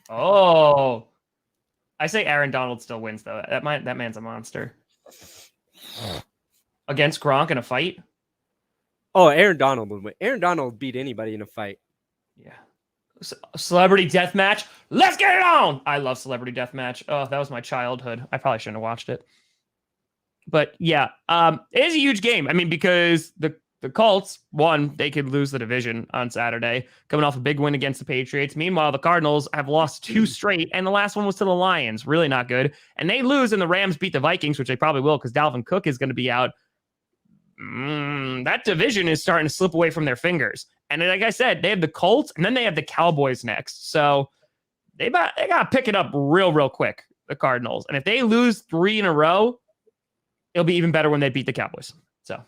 Oh, I say Aaron Donald still wins though. That man's a monster. Against Gronk in a fight? Oh, Aaron Donald would win. Aaron Donald would beat anybody in a fight. Yeah. Celebrity Deathmatch. Let's get it on. I love Celebrity Deathmatch. Oh, that was my childhood. I probably shouldn't have watched it. But yeah, it is a huge game. I mean, because the Colts, one, they could lose the division on Saturday, coming off a big win against the Patriots. Meanwhile, the Cardinals have lost 2 straight, and the last one was to the Lions. Really not good. And they lose, and the Rams beat the Vikings, which they probably will because Dalvin Cook is going to be out. That division is starting to slip away from their fingers. And like I said, they have the Colts, and then they have the Cowboys next. So they got to pick it up real quick, the Cardinals. And if they lose 3 in a row, it'll be even better when they beat the Cowboys. So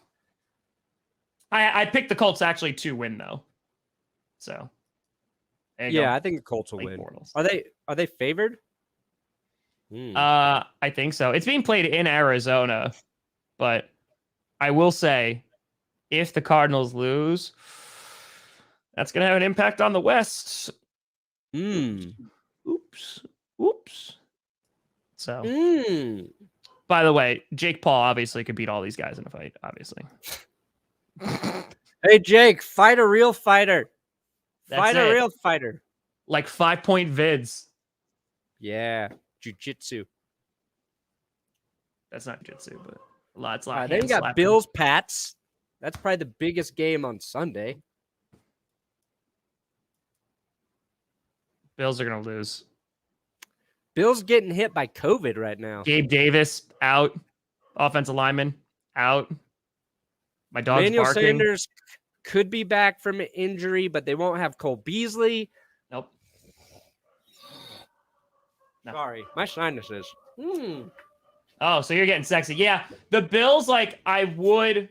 I picked the Colts actually to win, though. So I think the Colts will win. Bortles. Are they favored? I think so. It's being played in Arizona, but I will say, if the Cardinals lose, that's going to have an impact on the West. Oops. So, by the way, Jake Paul obviously could beat all these guys in a fight, obviously. Hey, Jake, fight a real fighter. That's a real fighter. Like 5-point vids. Yeah, jiu-jitsu. That's not jiu-jitsu, but lots. Then you got Bills, Pats. That's probably the biggest game on Sunday. Bills are going to lose. Bills getting hit by COVID right now. Gabe Davis out. Offensive lineman out. My dog's Emmanuel barking. Sanders could be back from an injury, but they won't have Cole Beasley. Nope. No. Sorry, my sinuses. Oh, so you're getting sexy. Yeah, the Bills, I would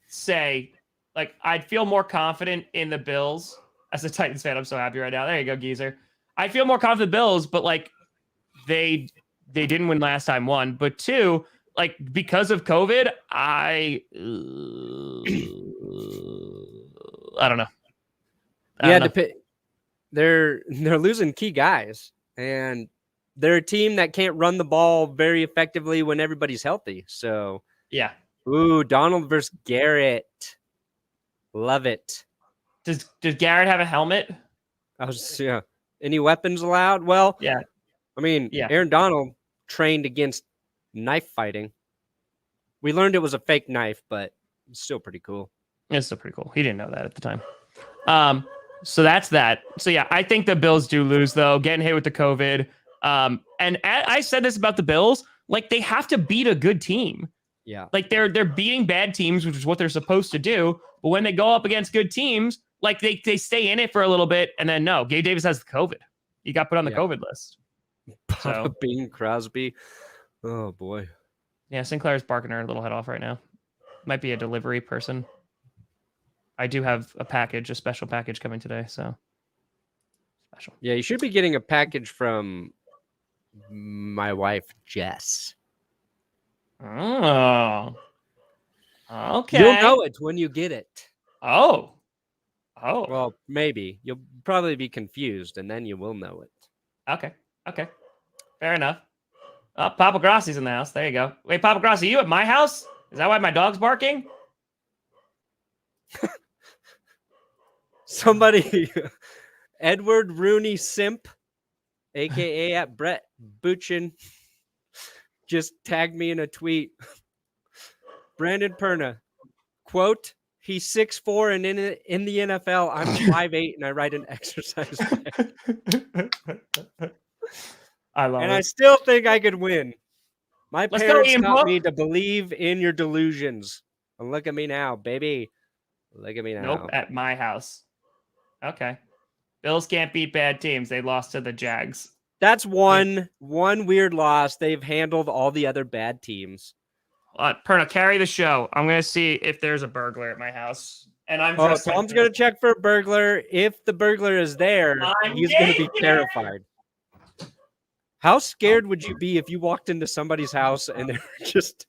say, I'd feel more confident in the Bills. As a Titans fan, I'm so happy right now. There you go, geezer. I feel more confident in the Bills, but, they didn't win last time, 1. But 2, because of COVID, I don't know. They're losing key guys, and they're a team that can't run the ball very effectively when everybody's healthy. So yeah. Ooh, Donald versus Garrett. Love it. Does Garrett have a helmet? Any weapons allowed? Well, yeah. I mean, Aaron Donald trained against knife fighting. We learned it was a fake knife, but it's still pretty cool. It's still pretty cool. He didn't know that at the time. So that's that. So yeah, I think the Bills do lose though, getting hit with the COVID. And I said this about the Bills, they have to beat a good team. Yeah. They're beating bad teams, which is what they're supposed to do. But when they go up against good teams, they stay in it for a little bit, and then no, Gabe Davis has the COVID. He got put on the COVID list. Papa Bean Crosby. Oh boy. Yeah, Sinclair's barking her little head off right now. Might be a delivery person. I do have a special package coming today, so special. Yeah, you should be getting a package from my wife, Jess. Oh. Okay. You'll know it when you get it. Oh. Well, maybe. You'll probably be confused, and then you will know it. Okay. Fair enough. Oh, Papa Grossi's in the house. There you go. Wait, Papa Grossi, you at my house? Is that why my dog's barking? Somebody, Edward Rooney Simp, a.k.a. at Brett Buchin, just tagged me in a tweet. Brandon Perna, quote, he's 6'4", and in the NFL, I'm 5'8", and I ride an exercise bike. I love it. And I still think I could win. My Let's parents go, taught me to believe in your delusions. And look at me now, baby. Look at me now. Nope, at my house. Okay. Bills can't beat bad teams. They lost to the Jags. That's one weird loss. They've handled all the other bad teams. Perna, carry the show. I'm gonna see if there's a burglar at my house, and I'm. Oh, Tom's gonna check for a burglar. If the burglar is there, he's gonna be terrified. How scared would you be if you walked into somebody's house and they're just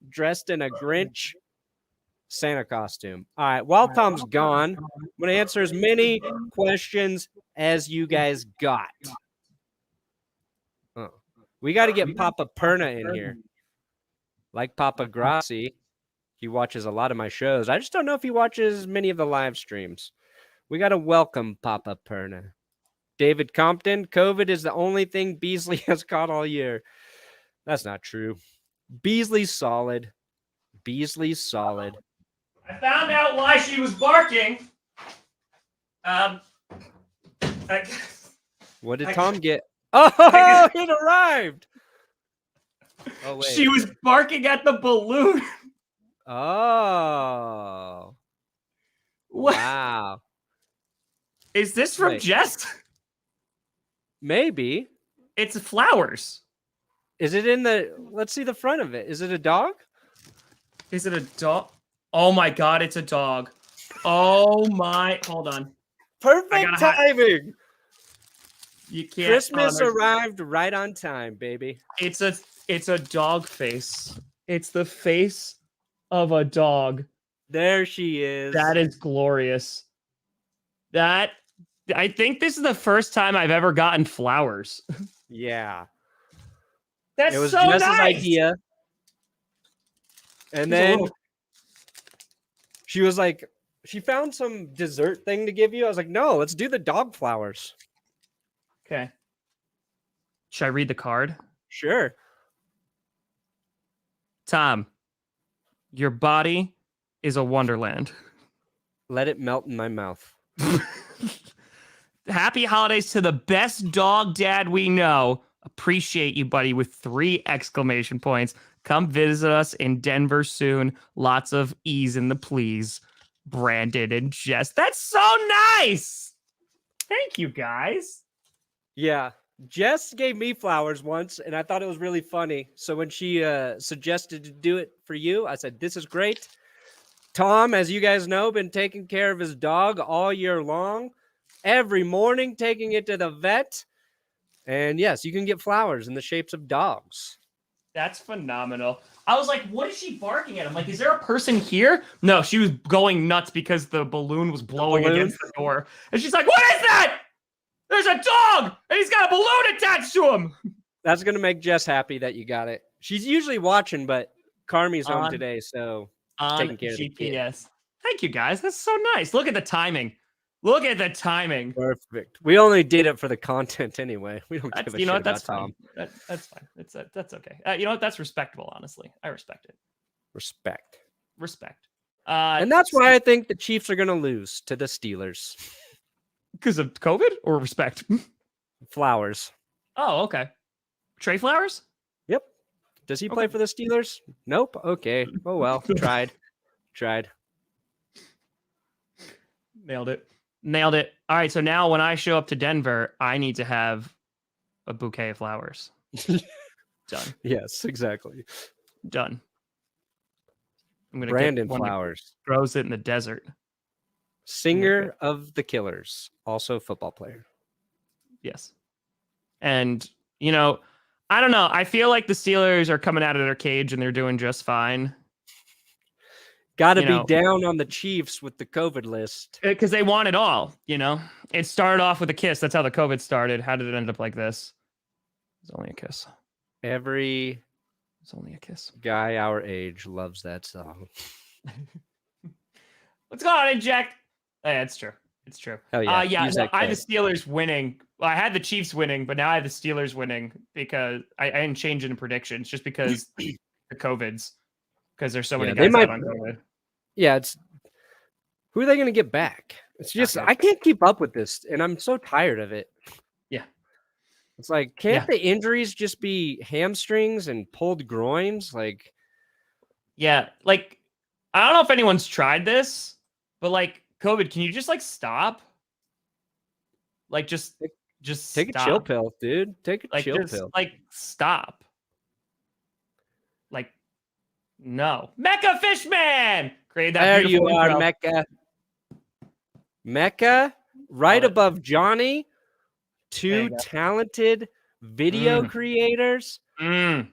dressed in a Grinch Santa costume? All right, while Tom's gone, I'm going to answer as many questions as you guys got. Oh. We got to get Papa Perna in here. Like Papa Grossi, he watches a lot of my shows. I just don't know if he watches many of the live streams. We got to welcome Papa Perna. David Compton, COVID is the only thing Beasley has caught all year. That's not true. Beasley's solid. Beasley's solid. I found out why she was barking. What did Tom get? Oh, it arrived. Oh, wait. She was barking at the balloon. Oh. What? Wow. Is this from Wait. Jess? Maybe. It's flowers. Is it in the... Let's see the front of it. Is it a dog? Is it a dog? Oh my God, it's a dog. Oh my... Hold on. Perfect timing. You can't... Christmas arrived right on time, baby. It's a dog face. It's the face of a dog. There she is. That is glorious. I think this is the first time I've ever gotten flowers. Yeah. That's it was so Jess's nice. idea. And then she was like, she found some dessert thing to give you. I was like, no, let's do the dog flowers. Okay. Should I read the card? Sure. Tom, your body is a wonderland. Let it melt in my mouth. Happy holidays to the best dog dad we know. Appreciate you, buddy, with 3 exclamation points. Come visit us in Denver soon. Lots of ease in the please. Brandon and Jess. That's so nice. Thank you, guys. Yeah. Jess gave me flowers once, and I thought it was really funny. So when she suggested to do it for you, I said, this is great. Tom, as you guys know, been taking care of his dog all year long. Every morning, taking it to the vet. And yes, you can get flowers in the shapes of dogs. That's phenomenal. I was like, what is she barking at? I'm like, is there a person here? No, she was going nuts because the balloon was blowing against the door. And she's like, what is that? There's a dog, and he's got a balloon attached to him. That's going to make Jess happy that you got it. She's usually watching, but Carmi's home today, so taking care of the kid. Thank you, guys. That's so nice. Look at the timing. Look at the timing. Perfect. We only did it for the content anyway. We don't give a shit about Tom. That's fine. That's okay. You know what? That's respectable, honestly. I respect it. Respect. And that's why I think the Chiefs are going to lose to the Steelers. Because of COVID or respect? Flowers. Oh, okay. Trey Flowers? Yep. Does he play for the Steelers? Nope. Okay. Oh, well. Tried. Nailed it. All right. So now when I show up to Denver, I need to have a bouquet of flowers. Done. Yes, exactly. Done. I'm going to Brandon get one Flowers. that grows it in the desert. Singer of the Killers. Also football player. Yes. And, you know, I don't know. I feel like the Steelers are coming out of their cage and they're doing just fine. Got to be down on the Chiefs with the COVID list. Because they want it all, you know? It started off with a kiss. That's how the COVID started. How did it end up like this? It's only a kiss. It's only a kiss. Guy our age loves that song. What's going on, Jack? Yeah, it's true. It's true. Hell yeah. I had the Steelers winning. Well, I had the Chiefs winning, but now I have the Steelers winning because I didn't change it in predictions just because the COVIDs. Because there's so many guys out on COVID. Yeah, who are they going to get back? It's just I can't keep up with this, and I'm so tired of it. Yeah, it's like can't the injuries just be hamstrings and pulled groins? Like, yeah, like I don't know if anyone's tried this, but like COVID, can you just like stop? Like just take stop. A chill pill, dude. Take a chill pill. Like stop. Like No. Mecca Fishman! Created that There you beautiful are, intro. Mecca. Mecca, right Love it. above Johnny. There Two you go. talented video creators Mm.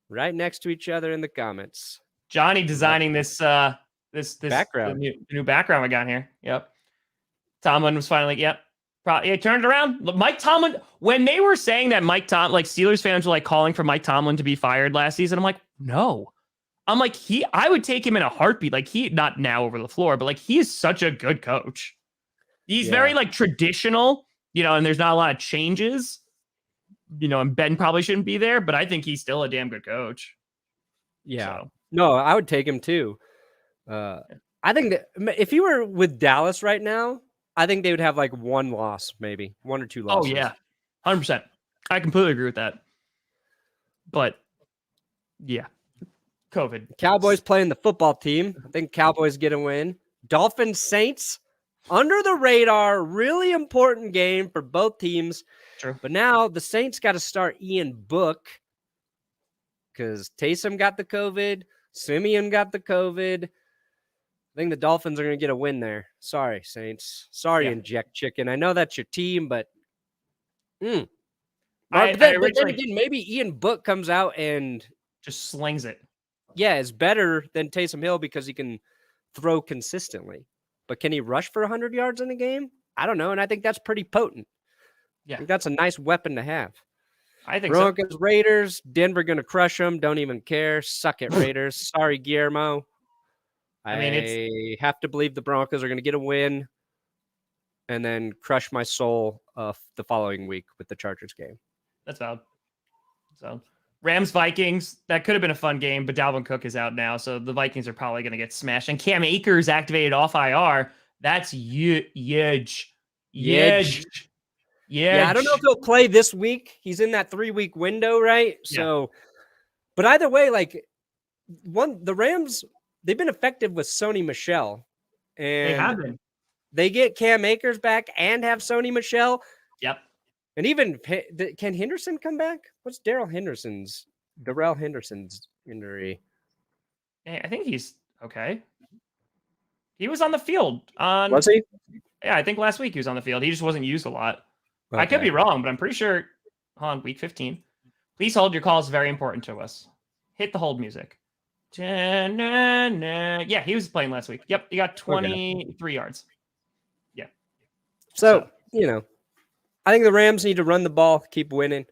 right next to each other in the comments. Johnny designing this Background. the new background we got here. Yep. Tomlin was finally, yep. He turned it around. Mike Tomlin, when they were saying that Steelers fans were like calling for Mike Tomlin to be fired last season, I'm like, no. I'm like, I would take him in a heartbeat. Like not now over the floor, but like he is such a good coach. He's very like traditional, and there's not a lot of changes, and Ben probably shouldn't be there, but I think he's still a damn good coach. Yeah. So. No, I would take him too. I think that if he were with Dallas right now, I think they would have like one loss, maybe 1 or 2 losses. Oh yeah, 100%. I completely agree with that. But yeah, COVID. Cowboys playing the football team. I think Cowboys get a win. Dolphins Saints under the radar, really important game for both teams. True. But now the Saints got to start Ian Book because Taysom got the COVID, Simeon got the COVID. I think the Dolphins are going to get a win there. Sorry, Saints. Sorry, Inject Chicken. I know that's your team, but then again, maybe Ian Book comes out and just slings it. Yeah, is better than Taysom Hill because he can throw consistently. But can he rush for 100 yards in a game? I don't know, and I think that's pretty potent. Yeah, I think that's a nice weapon to have. I think Broncos, Raiders, Denver going to crush them. Don't even care. Suck it, Raiders. Sorry, Guillermo. I have to believe the Broncos are going to get a win and then crush my soul the following week with the Chargers game. That's valid. So Rams, Vikings, that could have been a fun game, but Dalvin Cook is out now, so the Vikings are probably going to get smashed. And Cam Akers activated off IR. That's huge. Yeah, I don't know if he'll play this week. He's in that 3-week window, right? So, but either way, like the Rams, they've been effective with Sony Michel, and they have been. They get Cam Akers back and have Sony Michel. Yep. And even can Henderson come back? What's Darrell Henderson's injury? I think he's okay. He was on the field Was he? Yeah, I think last week he was on the field. He just wasn't used a lot. Okay. I could be wrong, but I'm pretty sure. Hold on, week 15. Please hold. Your call is very important to us. Hit the hold music. Yeah, he was playing last week. Yep, he got 23 yards. Yeah. So, I think the Rams need to run the ball, keep winning.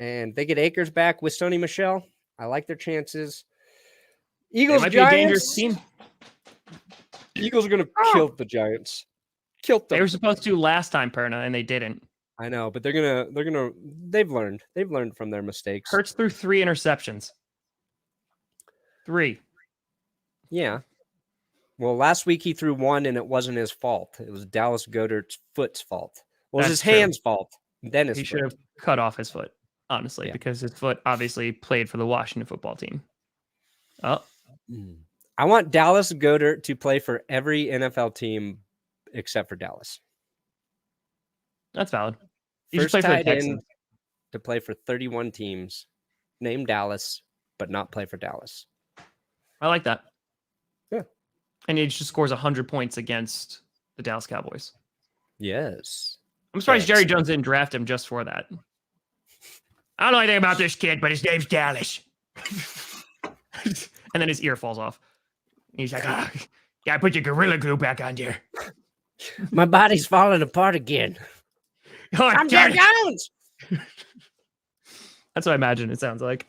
And they get Akers back with Sony Michel. I like their chances. Eagles, might Giants. Be a dangerous team. Eagles are going to kill the Giants. Killed them. They were supposed to last time, Perna, and they didn't. I know, but they've learned. They've learned from their mistakes. Hurts threw 3 interceptions. 3. Yeah. Well, last week he threw 1 and it wasn't his fault. It was Dallas Goedert's foot's fault. Well, it was his hand's fault. Then he should have cut off his foot, honestly, because his foot obviously played for the Washington football team. Oh. I want Dallas Goedert to play for every NFL team except for Dallas. That's valid. He should play for the Texans. To play for 31 teams, name Dallas, but not play for Dallas. I like that. Yeah. And he just scores 100 points against the Dallas Cowboys. Yes. I'm surprised Jerry Jones didn't draft him just for that. I don't know anything about this kid, but his name's Dallas. And then his ear falls off. He's like, gotta put your Gorilla Glue back on there. My body's falling apart again. Oh, I'm Jerry Jones. That's what I imagine it sounds like.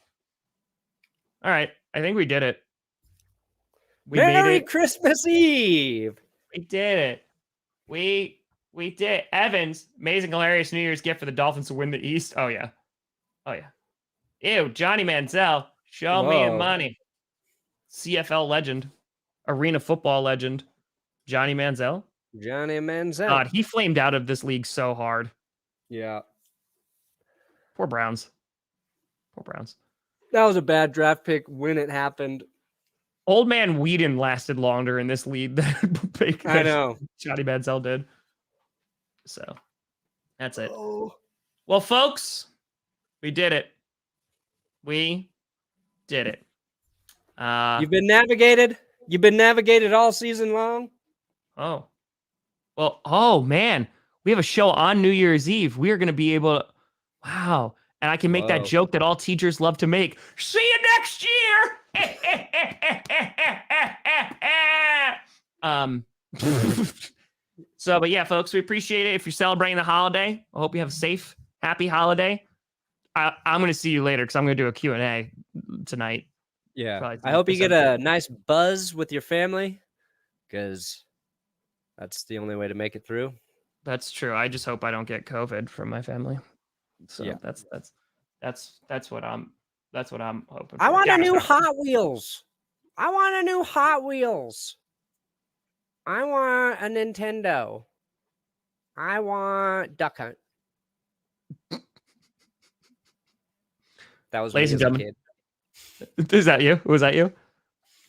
All right. I think we did it. Merry Christmas Eve. We did it. We did it. Evans, amazing, hilarious New Year's gift for the Dolphins to win the East. Oh, yeah. Ew, Johnny Manziel. Show me the money. CFL legend. Arena football legend. Johnny Manziel. God, he flamed out of this league so hard. Yeah. Poor Browns. That was a bad draft pick when it happened. Old man Whedon lasted longer in this lead than I know. Johnny Manziel did. So that's it. Oh. Well, folks, we did it. We did it. You've been navigated. You've been navigated all season long. Oh. Well, oh man, we have a show on New Year's Eve. We are going to be able to, wow. And I can make that joke that all teachers love to make. See you next year. So, but yeah, folks, we appreciate it. If you're celebrating the holiday, I hope you have a safe, happy holiday. I'm going to see you later because I'm going to do a Q&A tonight. Yeah. Probably I hope you get a nice buzz with your family because that's the only way to make it through. That's true. I just hope I don't get COVID from my family. So Yeah. that's what I'm hoping for. I want a new Stop. Hot Wheels. I want a new Hot Wheels. I want a Nintendo. I want Duck Hunt. That was Ladies me and as a gentlemen. kid. Is that you? Was that you? All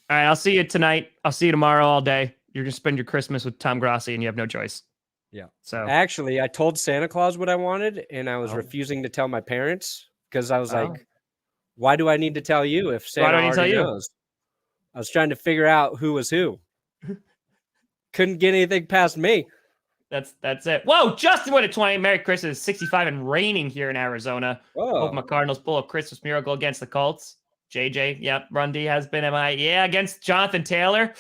right, I'll see you tonight. I'll see you tomorrow all day. You're gonna spend your Christmas with Tom Grossi, and you have no choice. Yeah. So Actually, I told Santa Claus what I wanted, and I was Oh. refusing to tell my parents because I was Oh. like, why do I need to tell you if Santa do I need to tell already you? knows? I was trying to figure out who was who. Couldn't get anything past me. that's it. Whoa, Justin went at 20. Merry Christmas. 65 and raining here in Arizona. Hope my Oh, Cardinals pull a Christmas miracle against the Colts. JJ, yep. Rundy has been MI. Yeah, against Jonathan Taylor.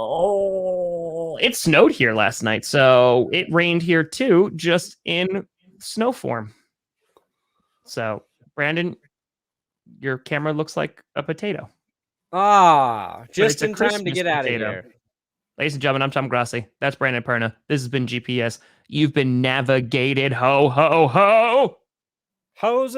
Ooh. It snowed here last night, so it rained here too, just in snow form. So, Brandon, your camera looks like a potato. just it's a in time to Christmas get out of potato. here. Ladies and gentlemen, I'm Tom Grossi. That's Brandon Perna. This has been GPS. You've been navigated. Ho, ho, ho. Hose